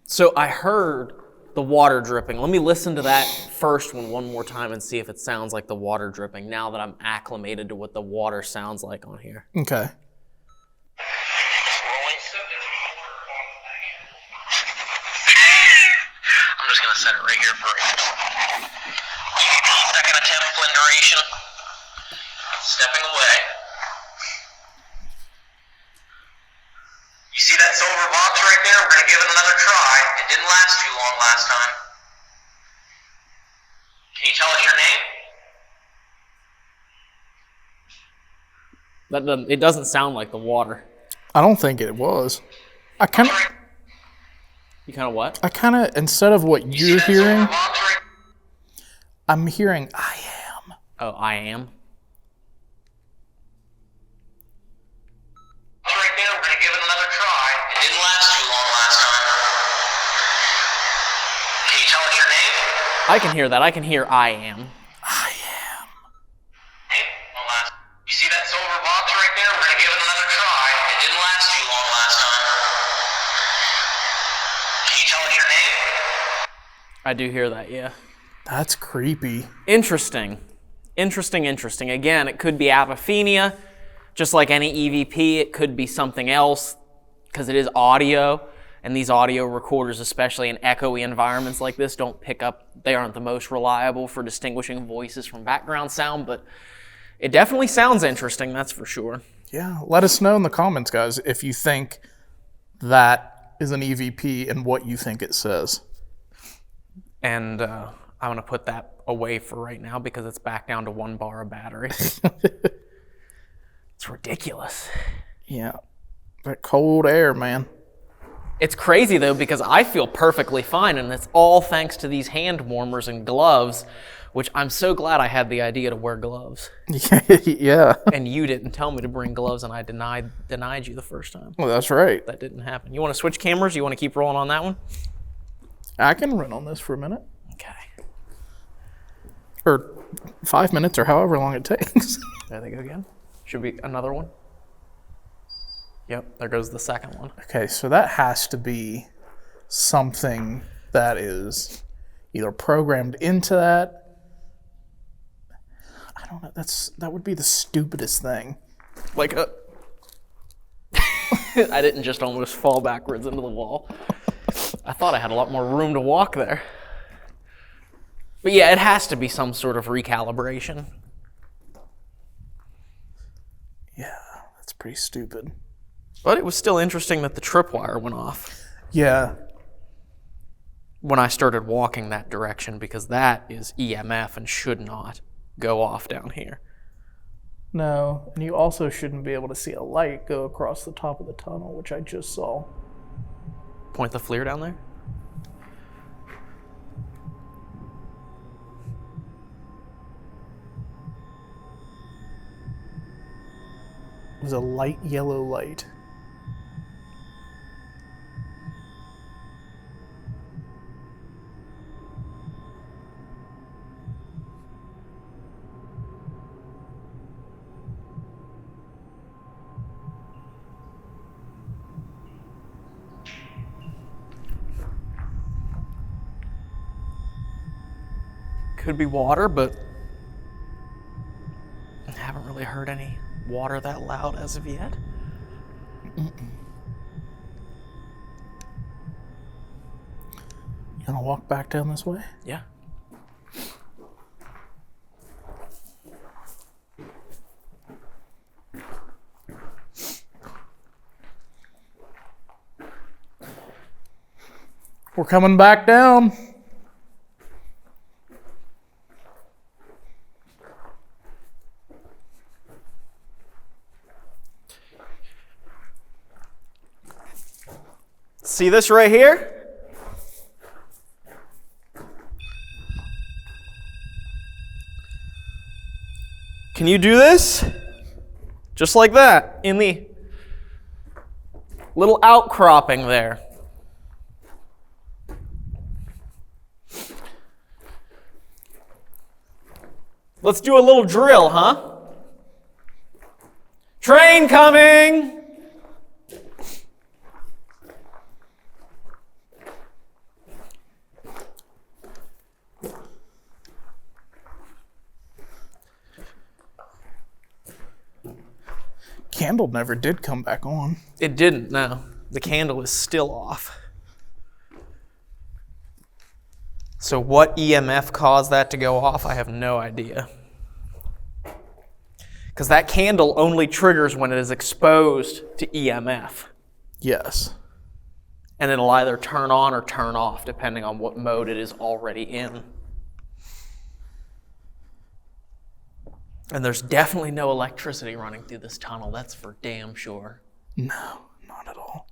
So I heard the water dripping. Let me listen to that first one more time and see if it sounds like the water dripping now that I'm acclimated to what the water sounds like on here. Okay. I'm just gonna set it right here for second attempt Flinderation. Stepping away. You see that silver box right there? We're gonna give it another try. It didn't last too long last time. Can you tell us your name? It doesn't sound like the water. I don't think it was. I kind of, What? instead of what You you're see that silver hearing, box right I'm hearing I am. Oh, I am? right there? We're gonna give it another try. It didn't last too long last time. Can you tell us your name? I can hear that. I can hear I am. I am. You see that silver box right there? We're gonna give it another try. It didn't last too long last time. Can you tell us your name? I do hear that, yeah. That's creepy. Interesting. Interesting. Again, it could be apophenia, just like any EVP. It could be something else, because it is audio, and these audio recorders, especially in echoey environments like this, don't pick up. They aren't the most reliable for distinguishing voices from background sound, but it definitely sounds interesting, that's for sure. Yeah. Let us know in the comments, guys, if you think that is an EVP and what you think it says. And I'm going to put that away for right now because it's back down to 1 bar of battery. It's ridiculous. Yeah. That cold air, man. It's crazy though, because I feel perfectly fine, and it's all thanks to these hand warmers and gloves, which I'm so glad I had the idea to wear gloves. Yeah. And you didn't tell me to bring gloves, and I denied you the first time. Well, that's right. That didn't happen. You want to switch cameras? You want to keep rolling on that one? I can run on this for a minute. Okay. Or 5 minutes, or however long it takes. There they go again. Should be another one. Yep, there goes the second one. Okay, so that has to be something that is either programmed into that. I don't know. That would be the stupidest thing. Like a... I didn't just almost fall backwards into the wall. I thought I had a lot more room to walk there. But yeah, it has to be some sort of recalibration. Yeah, that's pretty stupid. But it was still interesting that the tripwire went off Yeah. when I started walking that direction, because that is EMF and should not go off down here. No, and you also shouldn't be able to see a light go across the top of the tunnel, which I just saw. Point the FLIR down there. It was a light yellow light. Could be water, but I haven't really heard any water that loud as of yet. You gonna walk back down this way? Yeah. We're coming back down. See this right here? Can you do this? Just like that, in the little outcropping there. Let's do a little drill, huh? Train coming! Candle never did come back on. It didn't, no. The candle is still off. So what EMF caused that to go off, I have no idea. Because that candle only triggers when it is exposed to EMF. Yes. And it'll either turn on or turn off, depending on what mode it is already in. And there's definitely no electricity running through this tunnel, that's for damn sure. No, not at all.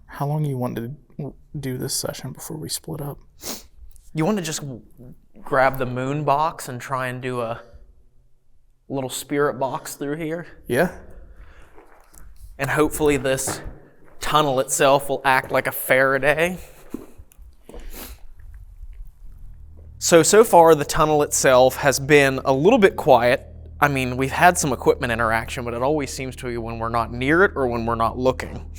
How long do you want to do this session before we split up? You want to just grab the moon box and try and do a little spirit box through here? Yeah. And hopefully this tunnel itself will act like a Faraday. So far the tunnel itself has been a little bit quiet. I mean, we've had some equipment interaction, but it always seems to be when we're not near it or when we're not looking.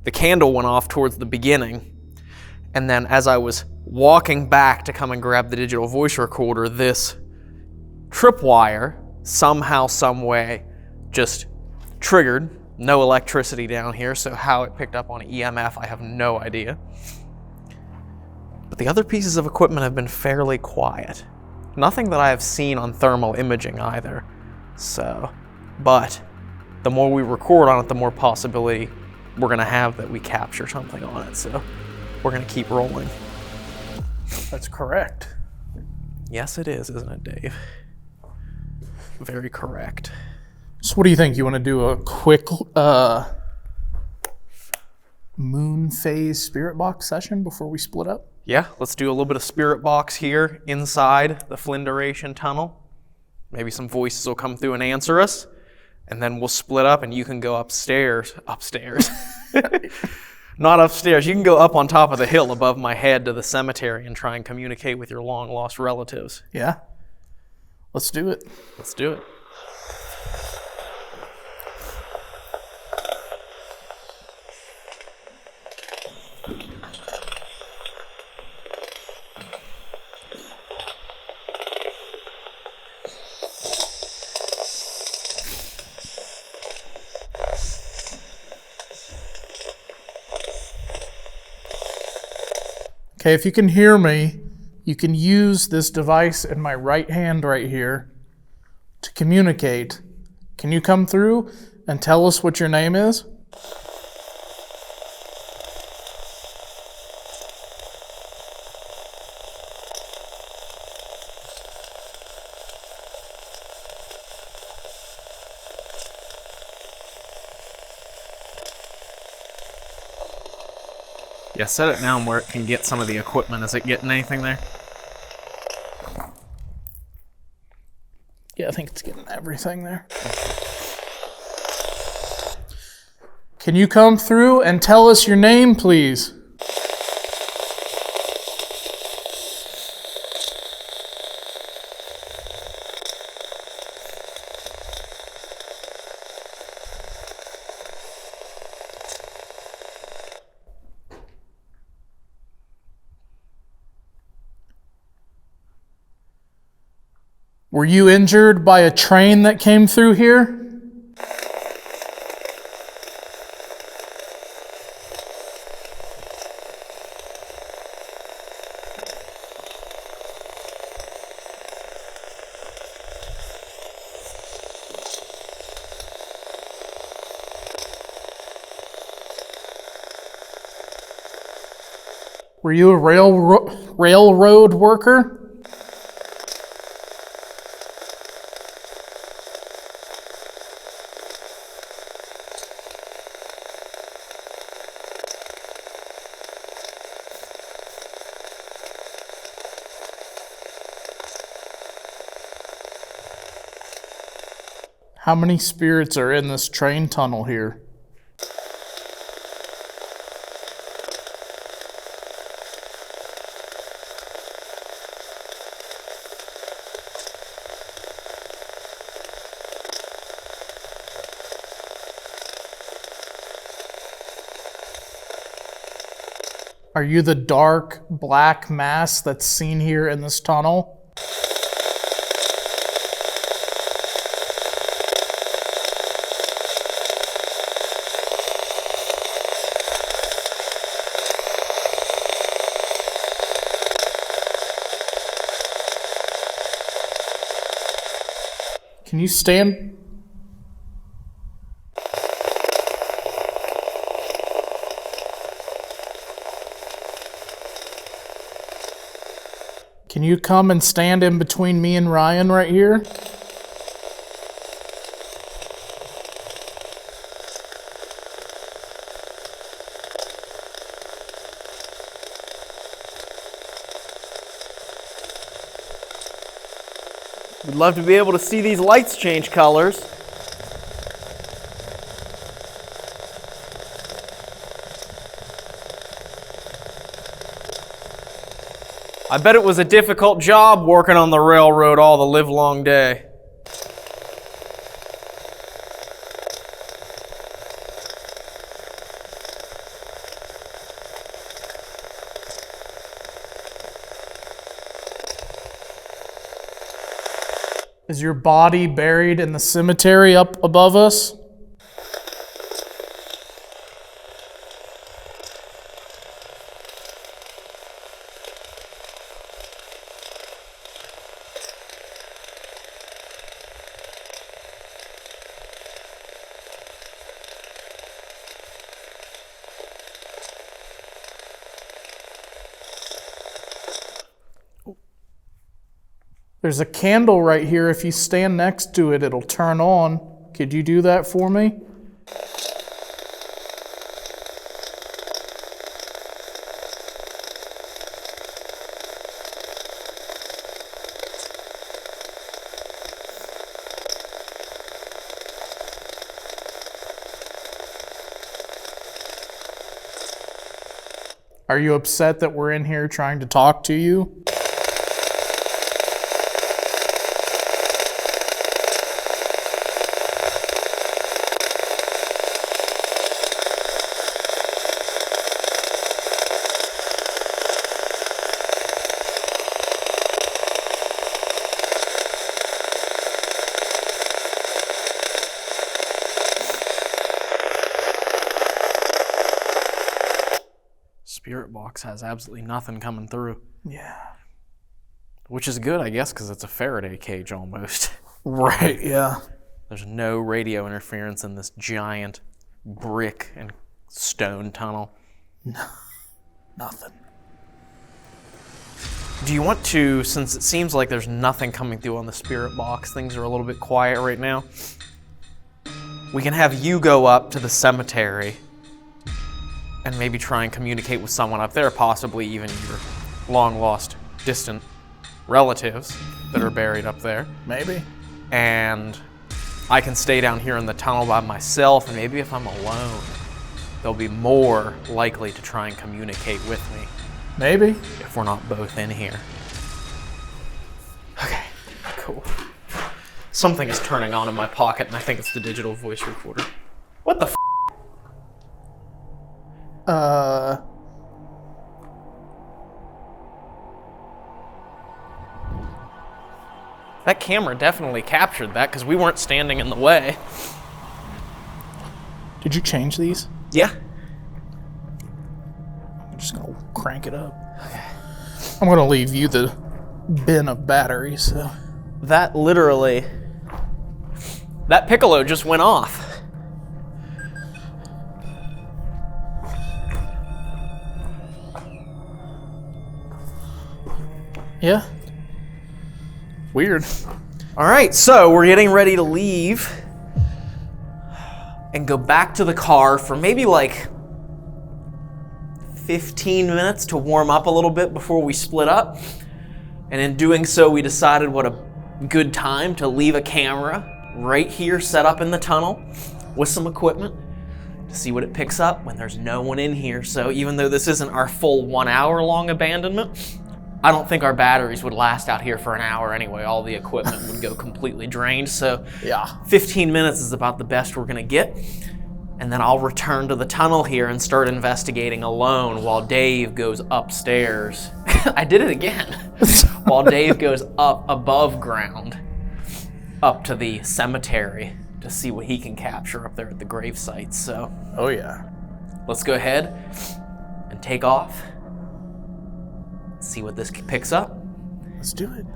The candle went off towards the beginning, and then as I was walking back to come and grab the digital voice recorder, this tripwire somehow, some way, just triggered. No electricity down here, so how it picked up on EMF, I have no idea. But the other pieces of equipment have been fairly quiet. Nothing that I have seen on thermal imaging either. So, but the more we record on it, the more possibility we're gonna have that we capture something on it. So we're gonna keep rolling. That's correct. Yes, it is, isn't it, Dave? Very correct. So what do you think? You want to do a quick moon phase spirit box session before we split up? Yeah, let's do a little bit of spirit box here inside the Flinderation Tunnel. Maybe some voices will come through and answer us, and then we'll split up and you can go upstairs. Not upstairs. You can go up on top of the hill above my head to the cemetery and try and communicate with your long-lost relatives. Yeah. Let's do it. Let's do it. Okay, if you can hear me, you can use this device in my right hand right here to communicate. Can you come through and tell us what your name is? Yeah, set it down where it can get some of the equipment. Is it getting anything there? Yeah, I think it's getting everything there. Can you come through and tell us your name, please? Were you injured by a train that came through here? Were you a railroad worker? How many spirits are in this train tunnel here? Are you the dark black mass that's seen here in this tunnel? Can you stand? Can you come and stand in between me and Ryan right here? We'd love to be able to see these lights change colors. I bet it was a difficult job working on the railroad all the livelong day. Is your body buried in the cemetery up above us? There's a candle right here. If you stand next to it, it'll turn on. Could you do that for me? Are you upset that we're in here trying to talk to you? Spirit box has absolutely nothing coming through. Yeah. Which is good, I guess, because it's a Faraday cage almost. Right, yeah. There's no radio interference in this giant brick and stone tunnel. No, nothing. Do you want to, since it seems like there's nothing coming through on the spirit box, things are a little bit quiet right now, we can have you go up to the cemetery and maybe try and communicate with someone up there, possibly even your long-lost, distant relatives that are buried up there. Maybe. And I can stay down here in the tunnel by myself, and maybe if I'm alone, they'll be more likely to try and communicate with me. Maybe. If we're not both in here. Okay, cool. Something is turning on in my pocket, and I think it's the digital voice recorder. What the f***? That camera definitely captured that because we weren't standing in the way. Did you change these? Yeah. I'm just gonna crank it up. I'm gonna leave you the bin of batteries, so. That literally, that piccolo just went off. Yeah. Weird. All right, so we're getting ready to leave and go back to the car for maybe like 15 minutes to warm up a little bit before we split up. And in doing so, we decided what a good time to leave a camera right here set up in the tunnel with some equipment to see what it picks up when there's no one in here. So even though this isn't our full 1 hour long abandonment, I don't think our batteries would last out here for an hour anyway. All the equipment would go completely drained. So yeah, 15 minutes is about the best we're gonna get. And then I'll return to the tunnel here and start investigating alone while Dave goes upstairs. I did it again. While Dave goes up above ground, up to the cemetery to see what he can capture up there at the grave sites. So, oh yeah. Let's go ahead and take off. See what this picks up. Let's do it.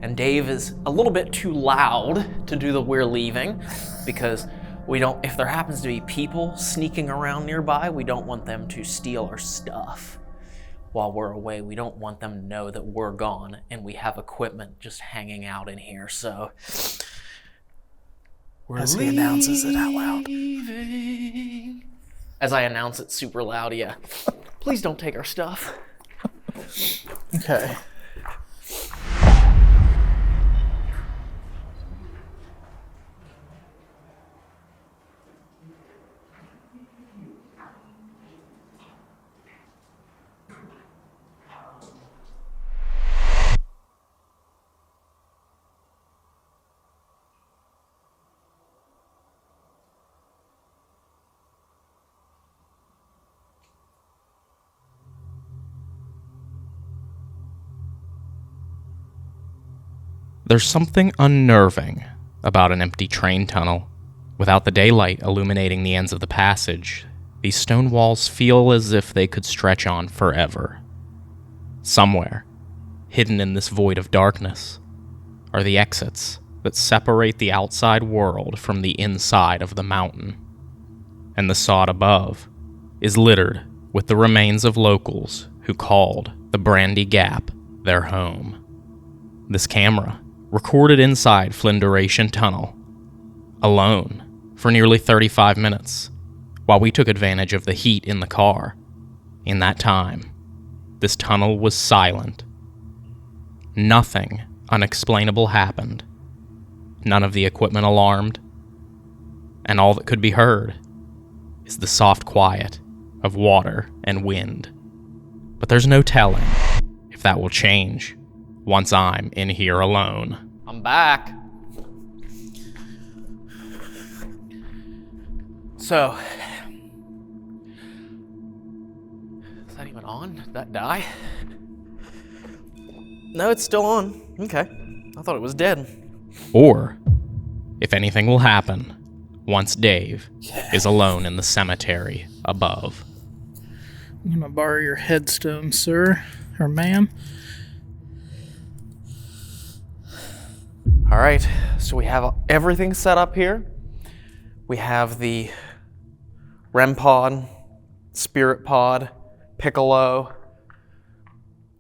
And Dave is a little bit too loud to do the "we're leaving" because we don't, if there happens to be people sneaking around nearby, we don't want them to steal our stuff while we're away. We don't want them to know that we're gone and we have equipment just hanging out in here. So as he announces it out loud. As I announce it super loud, yeah. Please don't take our stuff. Okay. There's something unnerving about an empty train tunnel. Without the daylight illuminating the ends of the passage, these stone walls feel as if they could stretch on forever. Somewhere, hidden in this void of darkness, are the exits that separate the outside world from the inside of the mountain. And the sod above is littered with the remains of locals who called the Brandy Gap their home. This camera recorded inside Flinderation Tunnel, alone, for nearly 35 minutes, while we took advantage of the heat in the car. In that time, this tunnel was silent. Nothing unexplainable happened. None of the equipment alarmed. And all that could be heard is the soft quiet of water and wind. But there's no telling if that will change once I'm in here alone. I'm back. So, is that even on? Did that die? No, it's still on. Okay. I thought it was dead. Or, if anything will happen, once Dave is alone in the cemetery above. I'm gonna borrow your headstone, sir, or ma'am. All right, so we have everything set up here. We have the REM pod, Spirit pod, Piccolo.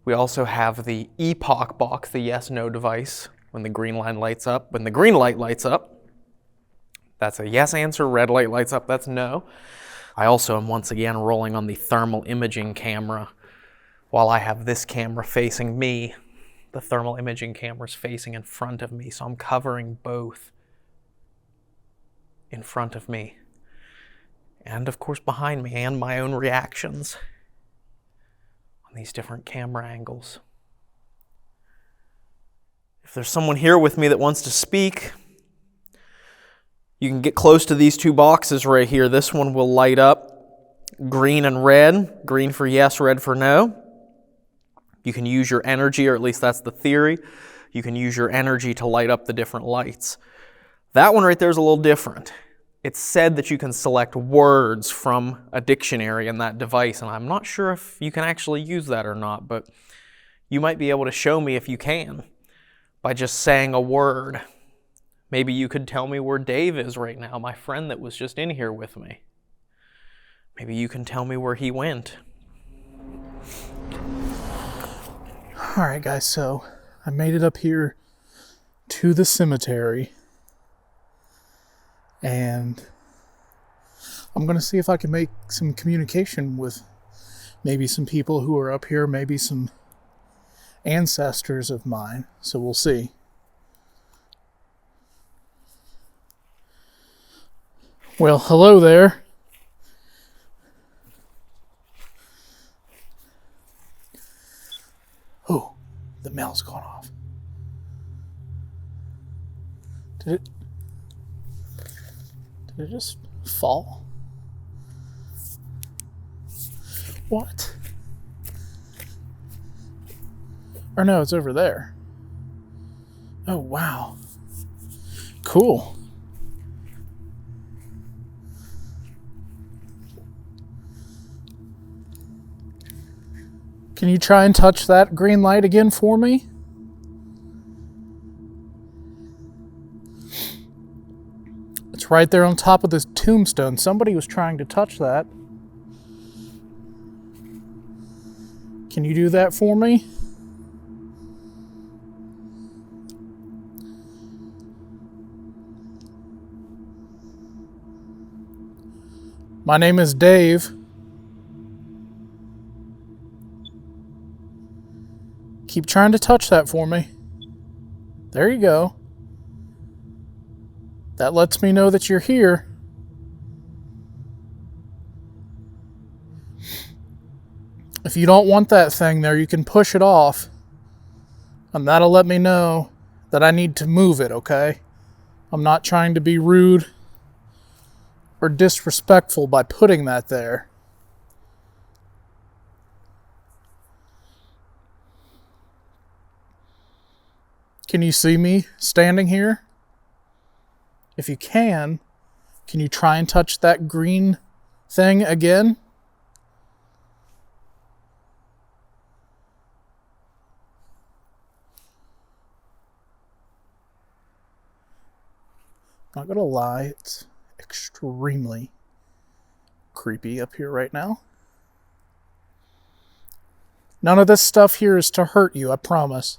We also have the Epoch box, the yes/no device. When the green line lights up, when the green light lights up, that's a yes answer. Red light lights up, that's no. I also am once again rolling on the thermal imaging camera. While I have this camera facing me, the thermal imaging camera's facing in front of me, so I'm covering both in front of me. And of course behind me, and my own reactions on these different camera angles. If there's someone here with me that wants to speak, you can get close to these two boxes right here. This one will light up green and red. Green for yes, red for no. You can use your energy, or at least that's the theory. You can use your energy to light up the different lights. That one right there is a little different. It's said that you can select words from a dictionary in that device, and I'm not sure if you can actually use that or not, but you might be able to show me if you can by just saying a word. Maybe you could tell me where Dave is right now, my friend that was just in here with me. Maybe you can tell me where he went. All right, guys, so I made it up here to the cemetery, and I'm going to see if I can make some communication with maybe some people who are up here, maybe some ancestors of mine, so we'll see. Well, hello there. Oh, the mail's gone off. Did it just fall? What? Or no, it's over there. Oh, wow. Cool. Can you try and touch that green light again for me? It's right there on top of this tombstone. Somebody was trying to touch that. Can you do that for me? My name is Dave. Keep trying to touch that for me. There you go. That lets me know that you're here. If you don't want that thing there, you can push it off. And that'll let me know that I need to move it, okay? I'm not trying to be rude or disrespectful by putting that there. Can you see me standing here? If you can you try and touch that green thing again? Not gonna lie, it's extremely creepy up here right now. None of this stuff here is to hurt you, I promise.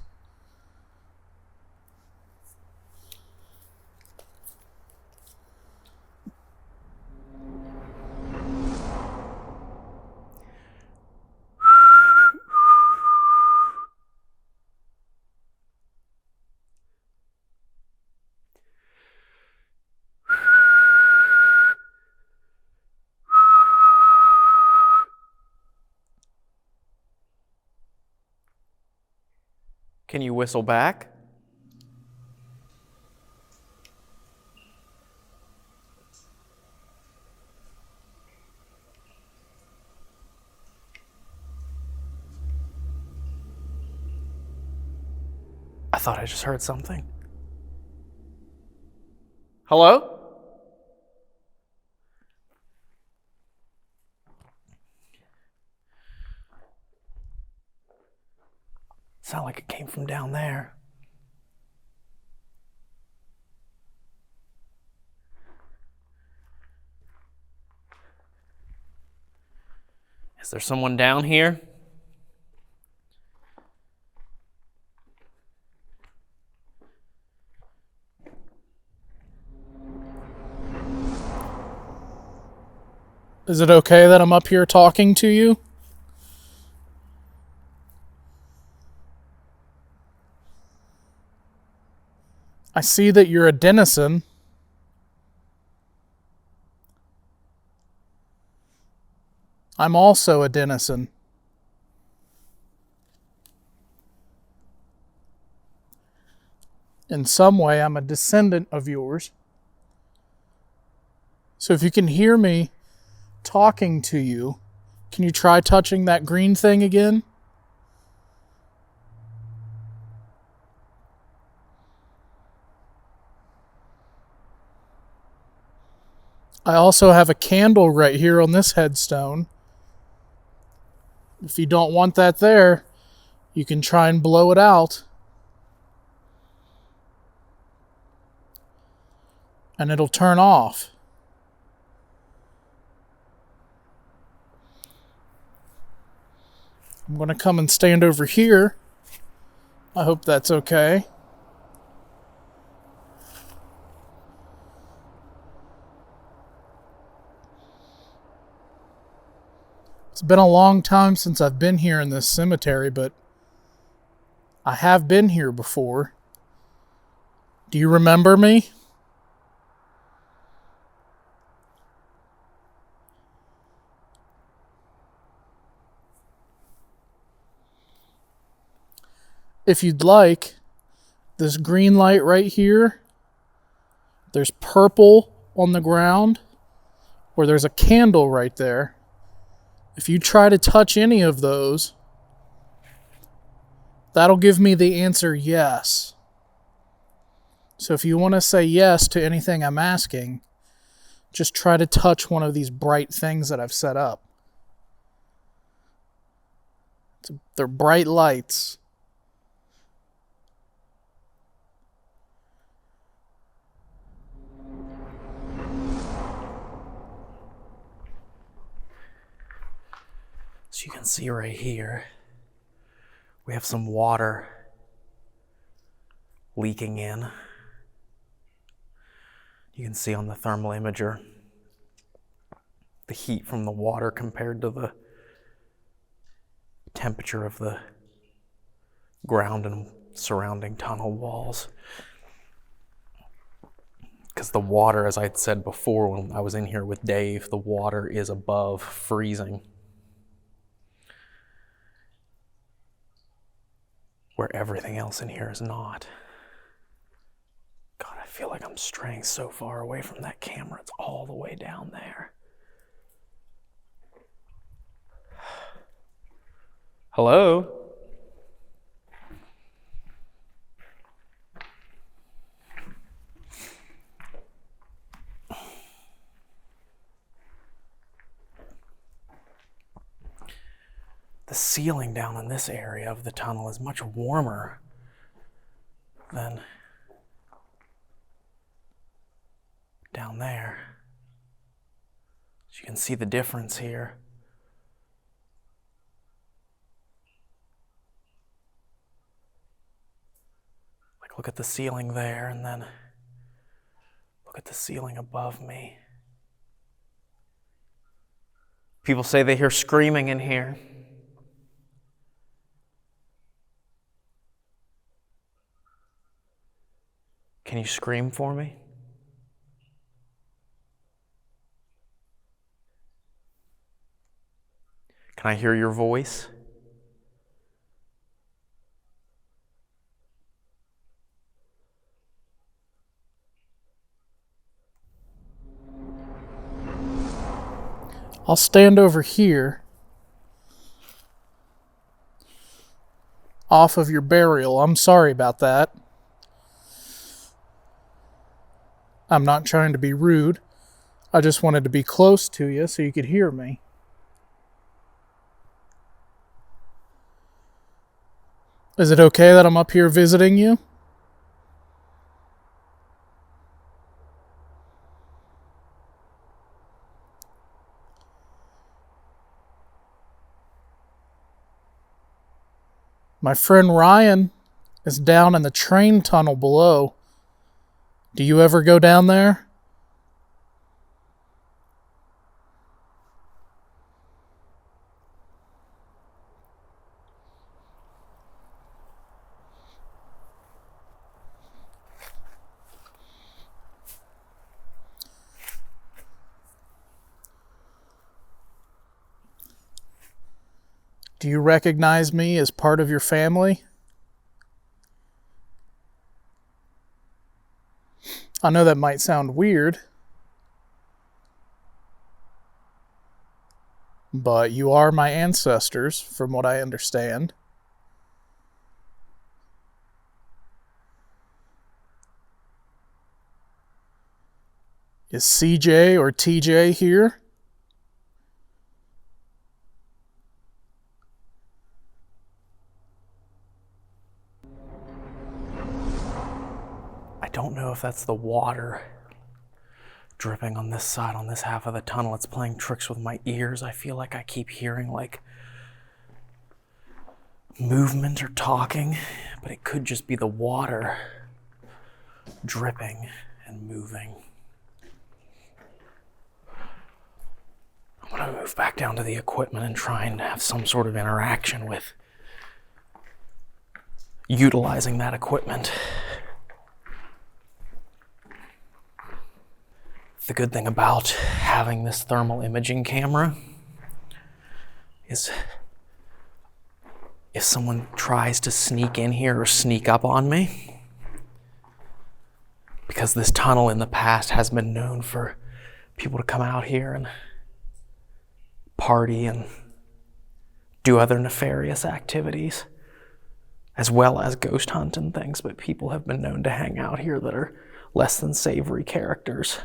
Can you whistle back? I thought I just heard something. Hello? Sound like it came from down there. Is there someone down here? Is it okay that I'm up here talking to you? I see that you're a denizen. I'm also a denizen. In some way, I'm a descendant of yours. So if you can hear me talking to you, can you try touching that green thing again? I also have a candle right here on this headstone. If you don't want that there, you can try and blow it out. And it'll turn off. I'm going to come and stand over here. I hope that's okay. It's been a long time since I've been here in this cemetery, but I have been here before. Do you remember me? If you'd like, this green light right here, there's purple on the ground, or there's a candle right there. If you try to touch any of those, that'll give me the answer yes. So if you want to say yes to anything I'm asking, just try to touch one of these bright things that I've set up. They're bright lights. So you can see right here, we have some water leaking in. You can see on the thermal imager the heat from the water compared to the temperature of the ground and surrounding tunnel walls. Because the water, as I had said before when I was in here with Dave, the water is above freezing, where everything else in here is not. God, I feel like I'm straying so far away from that camera. It's all the way down there. Hello? The ceiling down in this area of the tunnel is much warmer than down there. So you can see the difference here. Like, look at the ceiling there, and then look at the ceiling above me. People say they hear screaming in here. Can you scream for me? Can I hear your voice? I'll stand over here off of your burial. I'm sorry about that. I'm not trying to be rude. I just wanted to be close to you so you could hear me. Is it okay that I'm up here visiting you? My friend Ryan is down in the train tunnel below. Do you ever go down there? Do you recognize me as part of your family? I know that might sound weird, but you are my ancestors, from what I understand. Is CJ or TJ here? I don't know if that's the water dripping on this side, on this half of the tunnel. It's playing tricks with my ears. I feel like I keep hearing like movement or talking, but it could just be the water dripping and moving. I'm gonna move back down to the equipment and try and have some sort of interaction with utilizing that equipment. The good thing about having this thermal imaging camera is if someone tries to sneak in here or sneak up on me, because this tunnel in the past has been known for people to come out here and party and do other nefarious activities, as well as ghost hunt and things, but people have been known to hang out here that are less than savory characters.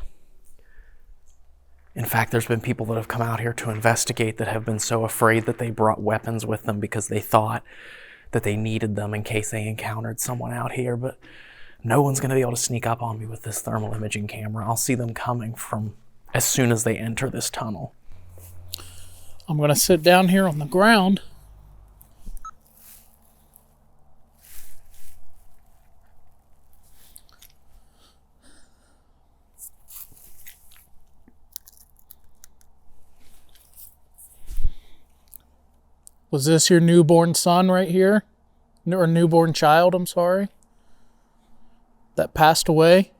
In fact, there's been people that have come out here to investigate that have been so afraid that they brought weapons with them because they thought that they needed them in case they encountered someone out here, but no one's gonna be able to sneak up on me with this thermal imaging camera. I'll see them coming from as soon as they enter this tunnel. I'm gonna sit down here on the ground. Was this your newborn son right here? Or newborn child, I'm sorry, that passed away?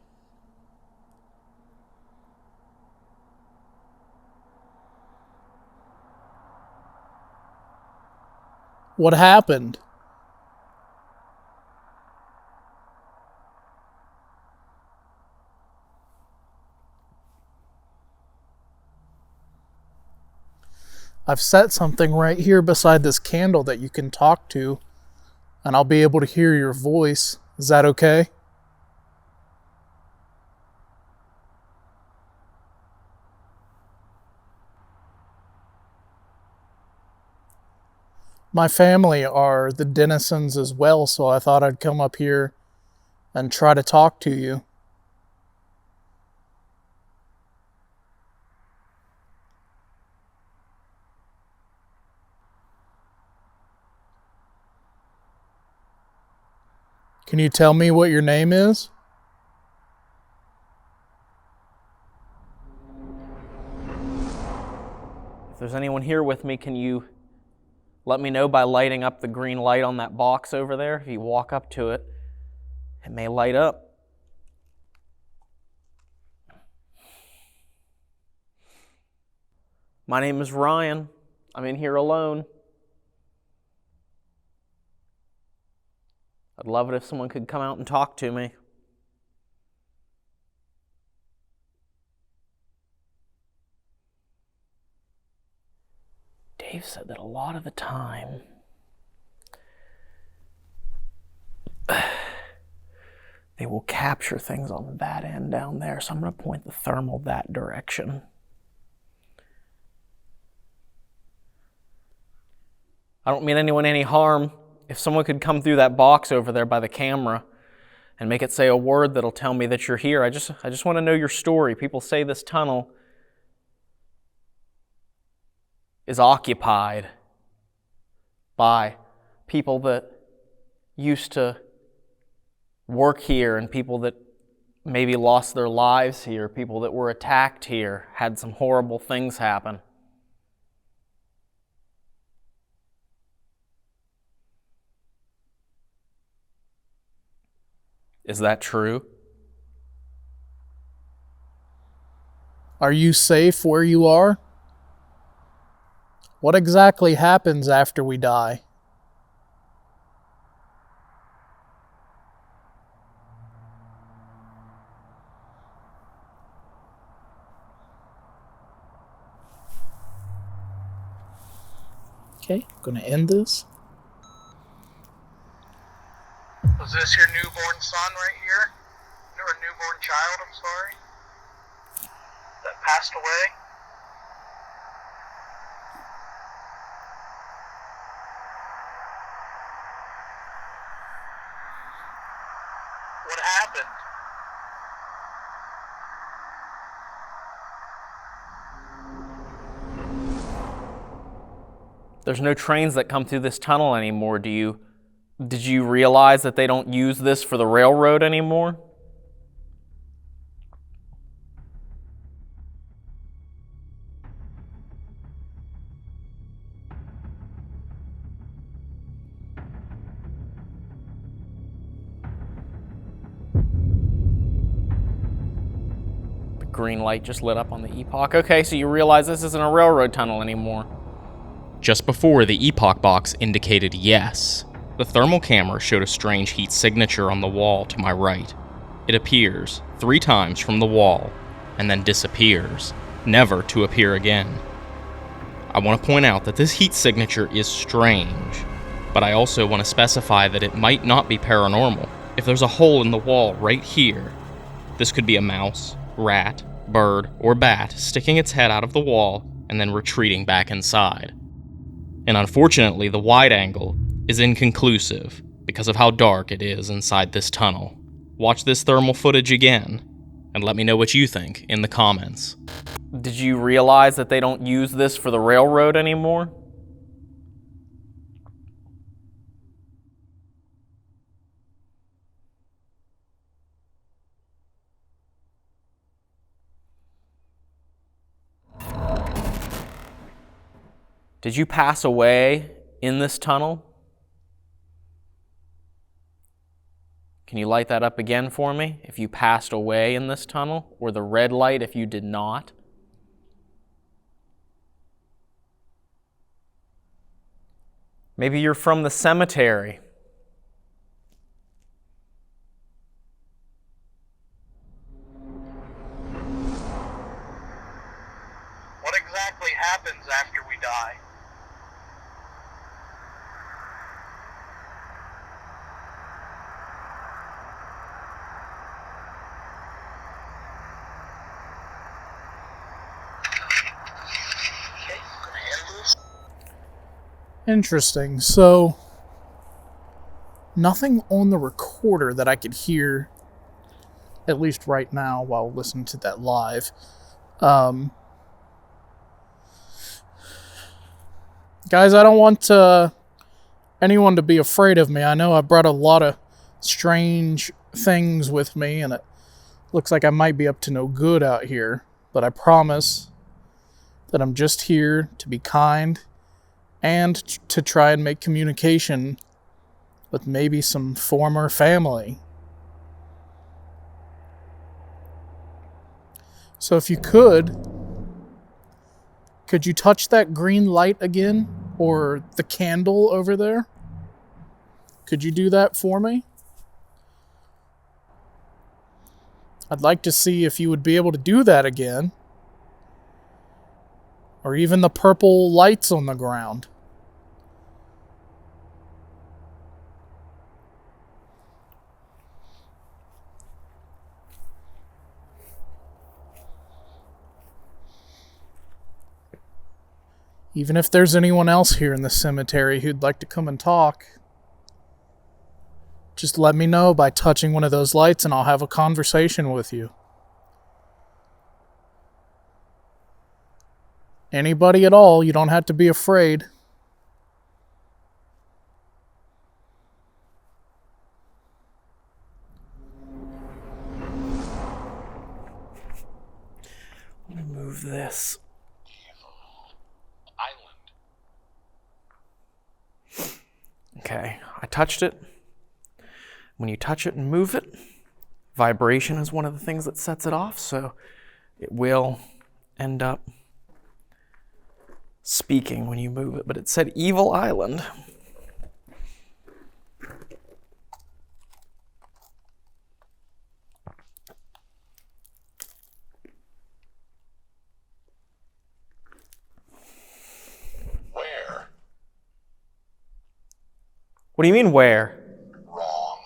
What happened? I've set something right here beside this candle that you can talk to, and I'll be able to hear your voice. Is that okay? My family are the denizens as well, so I thought I'd come up here and try to talk to you. Can you tell me what your name is? If there's anyone here with me, can you let me know by lighting up the green light on that box over there? If you walk up to it, it may light up. My name is Ryan. I'm in here alone. I'd love it if someone could come out and talk to me. Dave said that a lot of the time they will capture things on that end down there, so I'm going to point the thermal that direction. I don't mean anyone any harm. If someone could come through that box over there by the camera and make it say a word that'll tell me that you're here, I just want to know your story. People say this tunnel is occupied by people that used to work here and people that maybe lost their lives here, people that were attacked here, had some horrible things happen. Is that true? Are you safe where you are? What exactly happens after we die? Okay, gonna end this. Was this your newborn son right here? Or newborn child, I'm sorry? That passed away? What happened? There's no trains that come through this tunnel anymore. Did you realize that they don't use this for the railroad anymore? The green light just lit up on the epoch. Okay, so you realize this isn't a railroad tunnel anymore. Just before the epoch box indicated yes, the thermal camera showed a strange heat signature on the wall to my right. It appears 3 times from the wall, and then disappears, never to appear again. I want to point out that this heat signature is strange, but I also want to specify that it might not be paranormal. If there's a hole in the wall right here, this could be a mouse, rat, bird, or bat sticking its head out of the wall and then retreating back inside. And unfortunately, the wide angle is inconclusive because of how dark it is inside this tunnel. Watch this thermal footage again, and let me know what you think in the comments. Did you realize that they don't use this for the railroad anymore? Did you pass away in this tunnel? Can you light that up again for me? If you passed away in this tunnel, or the red light if you did not. Maybe you're from the cemetery. What exactly happens after we die? Interesting. So, nothing on the recorder that I could hear, at least right now while listening to that live. Guys, I don't want anyone to be afraid of me. I know I brought a lot of strange things with me, and it looks like I might be up to no good out here. But I promise that I'm just here to be kind and to try and make communication with maybe some former family. So if you could you touch that green light again? Or the candle over there? Could you do that for me? I'd like to see if you would be able to do that again. or even the purple lights on the ground. Even if there's anyone else here in the cemetery who'd like to come and talk, just let me know by touching one of those lights and I'll have a conversation with you. Anybody at all, you don't have to be afraid. Let me move this. Okay, I touched it. When you touch it and move it, vibration is one of the things that sets it off, so it will end up speaking when you move it. But it said Evil Island. Where? What do you mean, where? Wrong.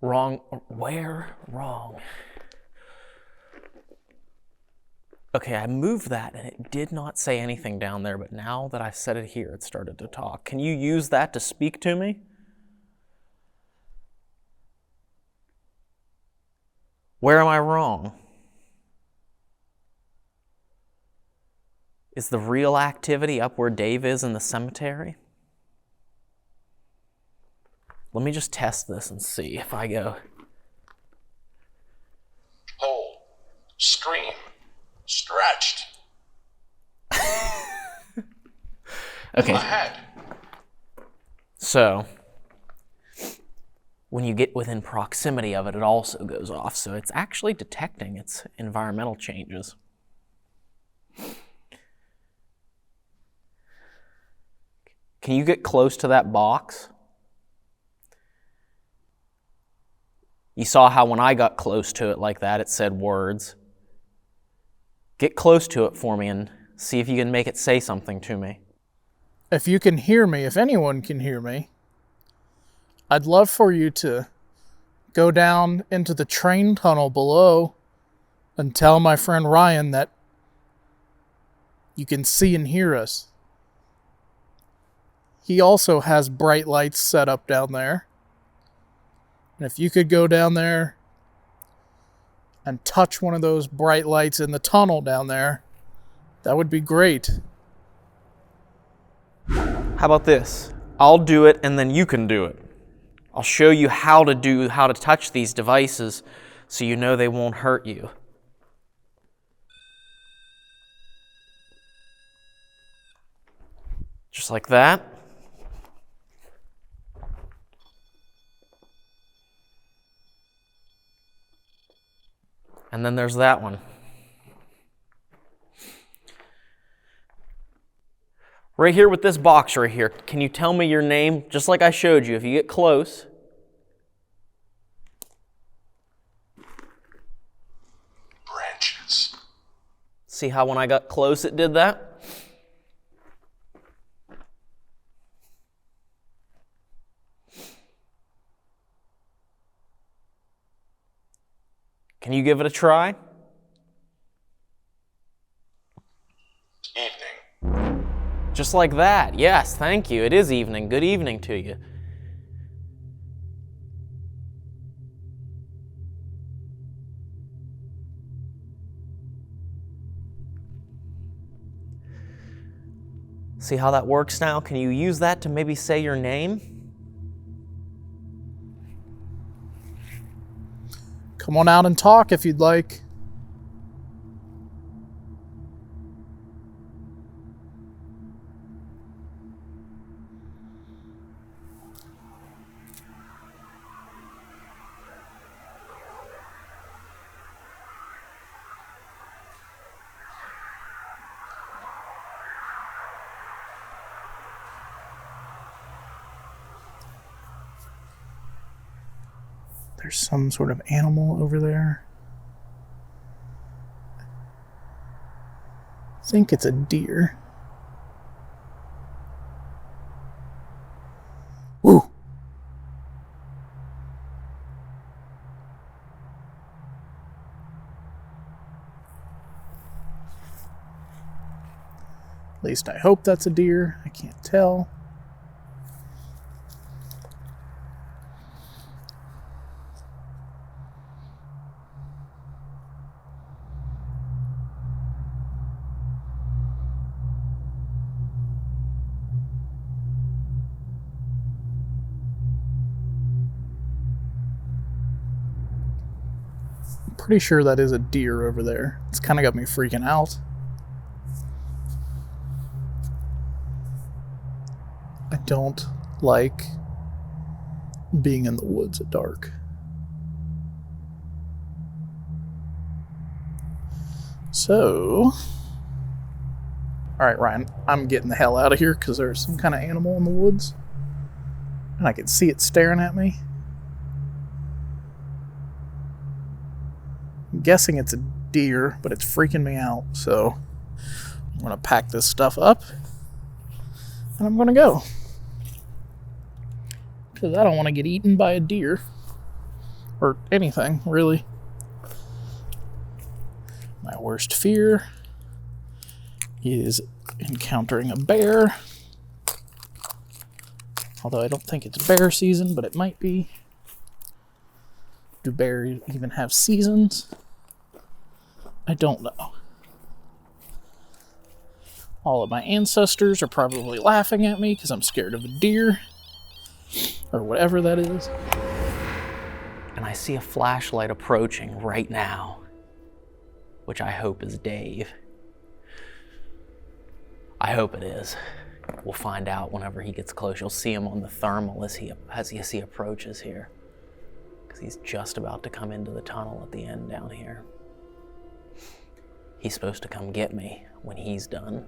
Wrong. Where? Wrong. Okay, I moved that and it did not say anything down there, but now that I set it here, it started to talk. Can you use that to speak to me? Where am I wrong? Is the real activity up where Dave is in the cemetery? Let me just test this and see if I go. Hold. Scream. Stretched. Okay, Ahead. so when you get within proximity of it, it also goes off. So it's actually detecting its environmental changes. Can you get close to that box? You saw how when I got close to it like that, it said words. Get close to it for me and see if you can make it say something to me. If you can hear me, if anyone can hear me, I'd love for you to go down into the train tunnel below and tell my friend Ryan that you can see and hear us. He also has bright lights set up down there. And if you could go down there and touch one of those bright lights in the tunnel down there, that would be great. How about this? I'll do it and then you can do it. I'll show you how to touch these devices so you know they won't hurt you. Just like that. And then there's that one. Right here with this box right here, can you tell me your name? Just like I showed you, if you get close. Branches. See how when I got close it did that? Can you give it a try? Evening. Just like that. Yes, thank you. It is evening. Good evening to you. See how that works now? Can you use that to maybe say your name? Come on out and talk if you'd like. There's some sort of animal over there. think it's a deer. Ooh. At least I hope that's a deer. I can't tell. I'm pretty sure that is a deer over there. It's kind of got me freaking out. I don't like being in the woods at dark. So, alright Ryan, I'm getting the hell out of here because there's some kind of animal in the woods. And I can see it staring at me. I'm guessing it's a deer, but it's freaking me out. So, I'm going to pack this stuff up. And I'm going to go. Because I don't want to get eaten by a deer. Or anything, really. My worst fear is encountering a bear. Although I don't think it's bear season, but it might be. Do bears even have seasons? I don't know. All of my ancestors are probably laughing at me because I'm scared of a deer. Or whatever that is. And I see a flashlight approaching right now, which I hope is Dave. I hope it is. We'll find out whenever he gets close. You'll see him on the thermal as he approaches here, because he's just about to come into the tunnel at the end down here. He's supposed to come get me when he's done.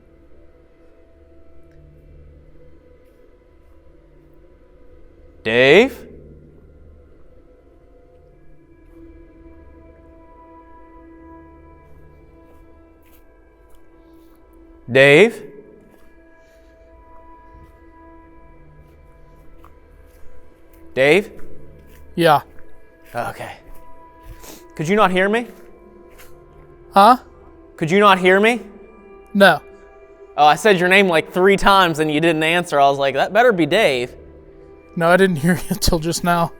Dave? Dave? Dave? Yeah. Okay. Could you not hear me? Huh? Could you not hear me? No. Oh, I said your name like 3 times and you didn't answer. I was like, that better be Dave. No, I didn't hear you until just now.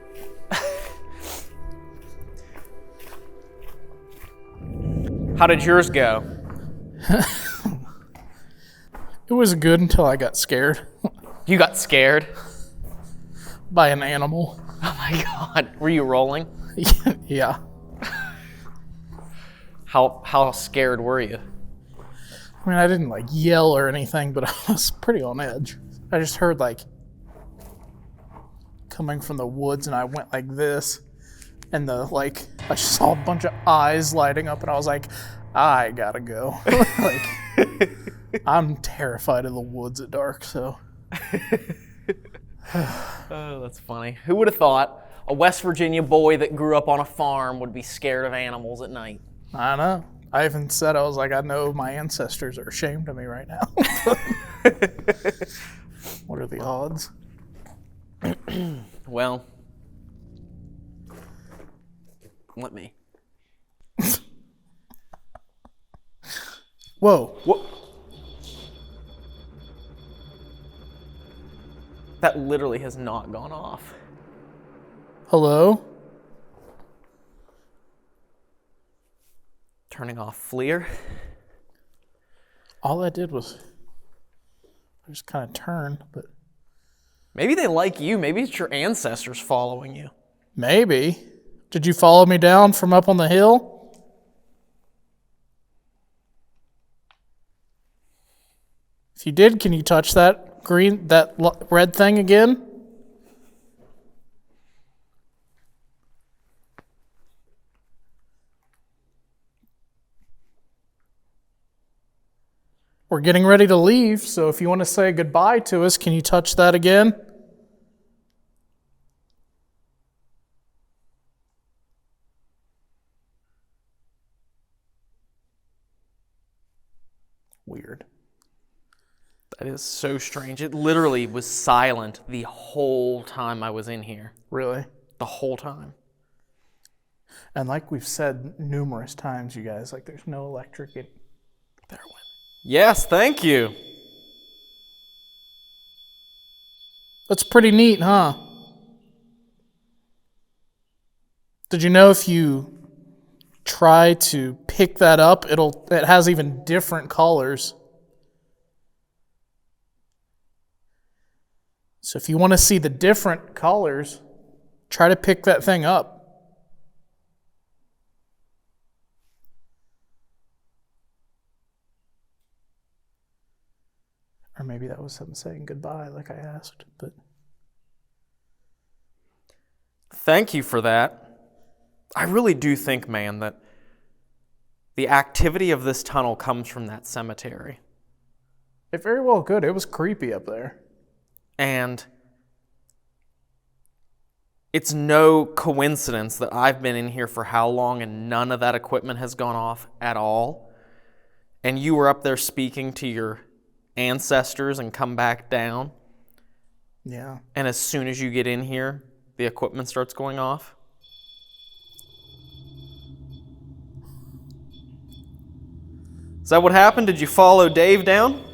How did yours go? It was good until I got scared You got scared? by an animal. Oh my God. Were you rolling? Yeah. How scared were you? I mean, I didn't like yell or anything, but I was pretty on edge. I just heard like coming from the woods and I went like this and I saw a bunch of eyes lighting up and I was like, I gotta go. Like, I'm terrified of the woods at dark, so. Oh, that's funny. Who would have thought a West Virginia boy that grew up on a farm would be scared of animals at night? I know. I even said, I was like, I know my ancestors are ashamed of me right now. What are the odds? Well, let me. Whoa. What? That literally has not gone off. Hello? Turning off FLIR. All I did was I just kind of turned, but Maybe they like you. Maybe it's your ancestors following you. maybe. Did you follow me down from up on the hill? If you did, can you touch that red thing again? We're getting ready to leave, so if you want to say goodbye to us, can you touch that again? Weird. That is so strange. It literally was silent the whole time I was in here. Really? The whole time. And like we've said numerous times, you guys, like there's no electric. There went. Yes, thank you. That's pretty neat, huh? Did you know if you try to pick that up, it has even different colors. So if you want to see the different colors, try to pick that thing up. Or maybe that was him saying goodbye like I asked, but... Thank you for that. I really do think, man, that the activity of this tunnel comes from that cemetery. It very well could. It was creepy up there. And it's no coincidence that I've been in here for how long and none of that equipment has gone off at all. And you were up there speaking to your ancestors and come back down. Yeah. And as soon as you get in here, the equipment starts going off. Is that what happened? Did you follow Dave down?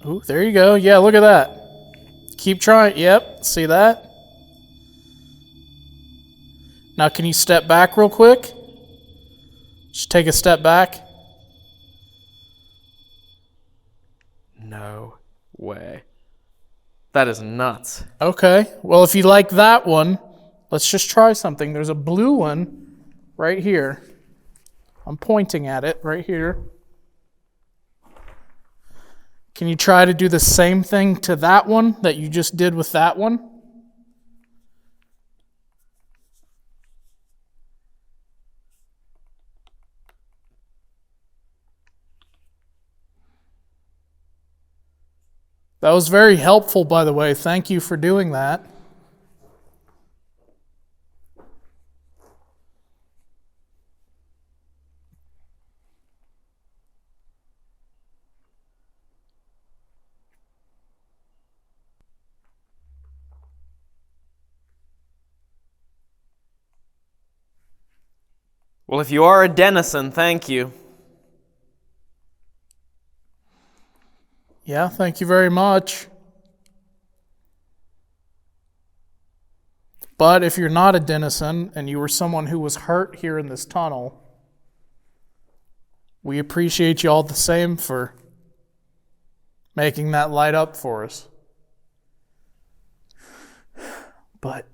Ooh, there you go. Yeah, look at that. Keep trying. Yep, see that? Now, can you step back real quick? Just take a step back. No way. That is nuts. Okay, well, if you like that one, let's just try something. There's a blue one right here. I'm pointing at it right here. Can you try to do the same thing to that one that you just did with that one? That was very helpful, by the way. Thank you for doing that. Well, if you are a denizen, thank you. Yeah, thank you very much. But if you're not a denizen and you were someone who was hurt here in this tunnel, we appreciate you all the same for making that light up for us. But,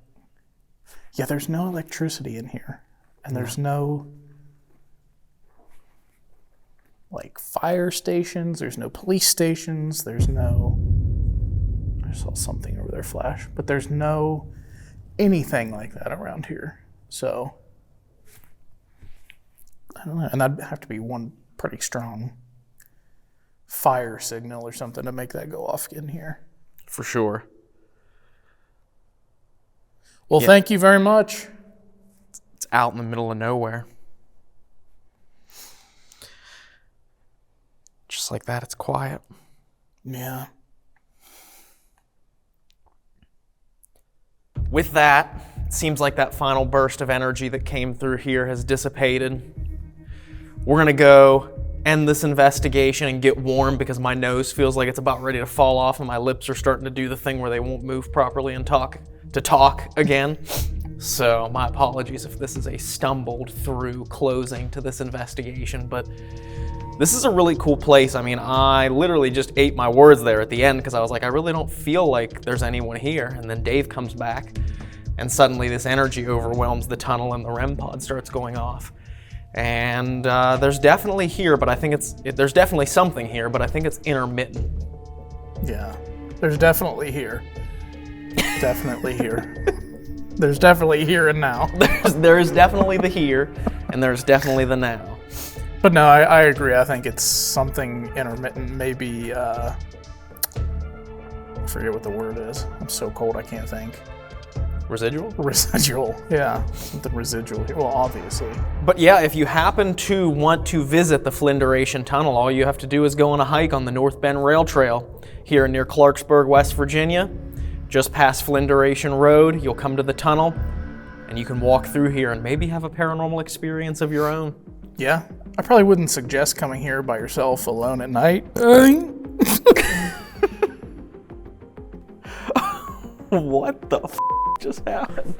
yeah, there's no electricity in here. And there's no, like, fire stations. There's no police stations. There's no... I saw something over there flash. But there's no anything like that around here. So, I don't know. And that'd have to be one pretty strong fire signal or something to make that go off in here. For sure. Well, thank you very much. It's out in the middle of nowhere. Just like that, it's quiet. Yeah. With that, it seems like that final burst of energy that came through here has dissipated. We're gonna go end this investigation and get warm because my nose feels like it's about ready to fall off and my lips are starting to do the thing where they won't move properly and talk again. So my apologies if this is a stumbled through closing to this investigation, but this is a really cool place. I mean, I literally just ate my words there at the end because I was like, I really don't feel like there's anyone here. And then Dave comes back and suddenly this energy overwhelms the tunnel and the REM pod starts going off. And there's definitely here, but I think there's definitely something here, but I think it's intermittent. Yeah, there's definitely here. Definitely here. There's definitely here and now. There is definitely the here, and there's definitely the now. But no, I agree. I think it's something intermittent. Maybe, I forget what the word is. I'm so cold I can't think. Residual, yeah. Something residual here. Well, obviously. But yeah, if you happen to want to visit the Flinderation Tunnel, all you have to do is go on a hike on the North Bend Rail Trail here near Clarksburg, West Virginia. Just past Flinderation Road, you'll come to the tunnel, and you can walk through here and maybe have a paranormal experience of your own. Yeah, I probably wouldn't suggest coming here by yourself alone at night. What the f just happened?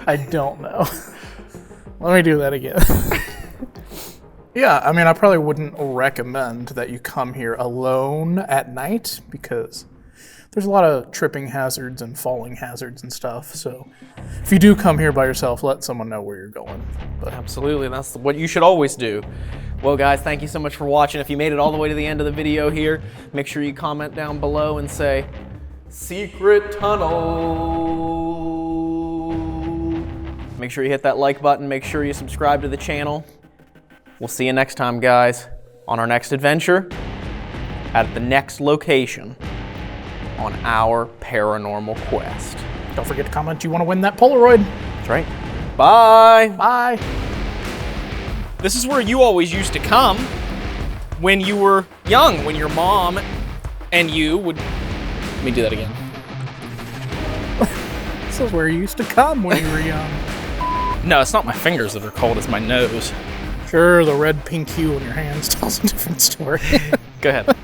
I don't know. Let me do that again. Yeah, I mean, I probably wouldn't recommend that you come here alone at night because there's a lot of tripping hazards and falling hazards and stuff. So if you do come here by yourself, let someone know where you're going. But Absolutely, that's what you should always do. Well, guys, thank you so much for watching. If you made it all the way to the end of the video here, make sure you comment down below and say, Secret Tunnel. Make sure you hit that like button. Make sure you subscribe to the channel. We'll see you next time, guys, on our next adventure at the next location on our paranormal quest. don't forget to comment you want to win that Polaroid. That's right. Bye. Bye. This is where you always used to come when you were young, when your mom and you would... Let me do that again. This is where you used to come when you were young. No, it's not my fingers that are cold, it's my nose. Sure, the red pink hue on your hands tells a different story. Go ahead.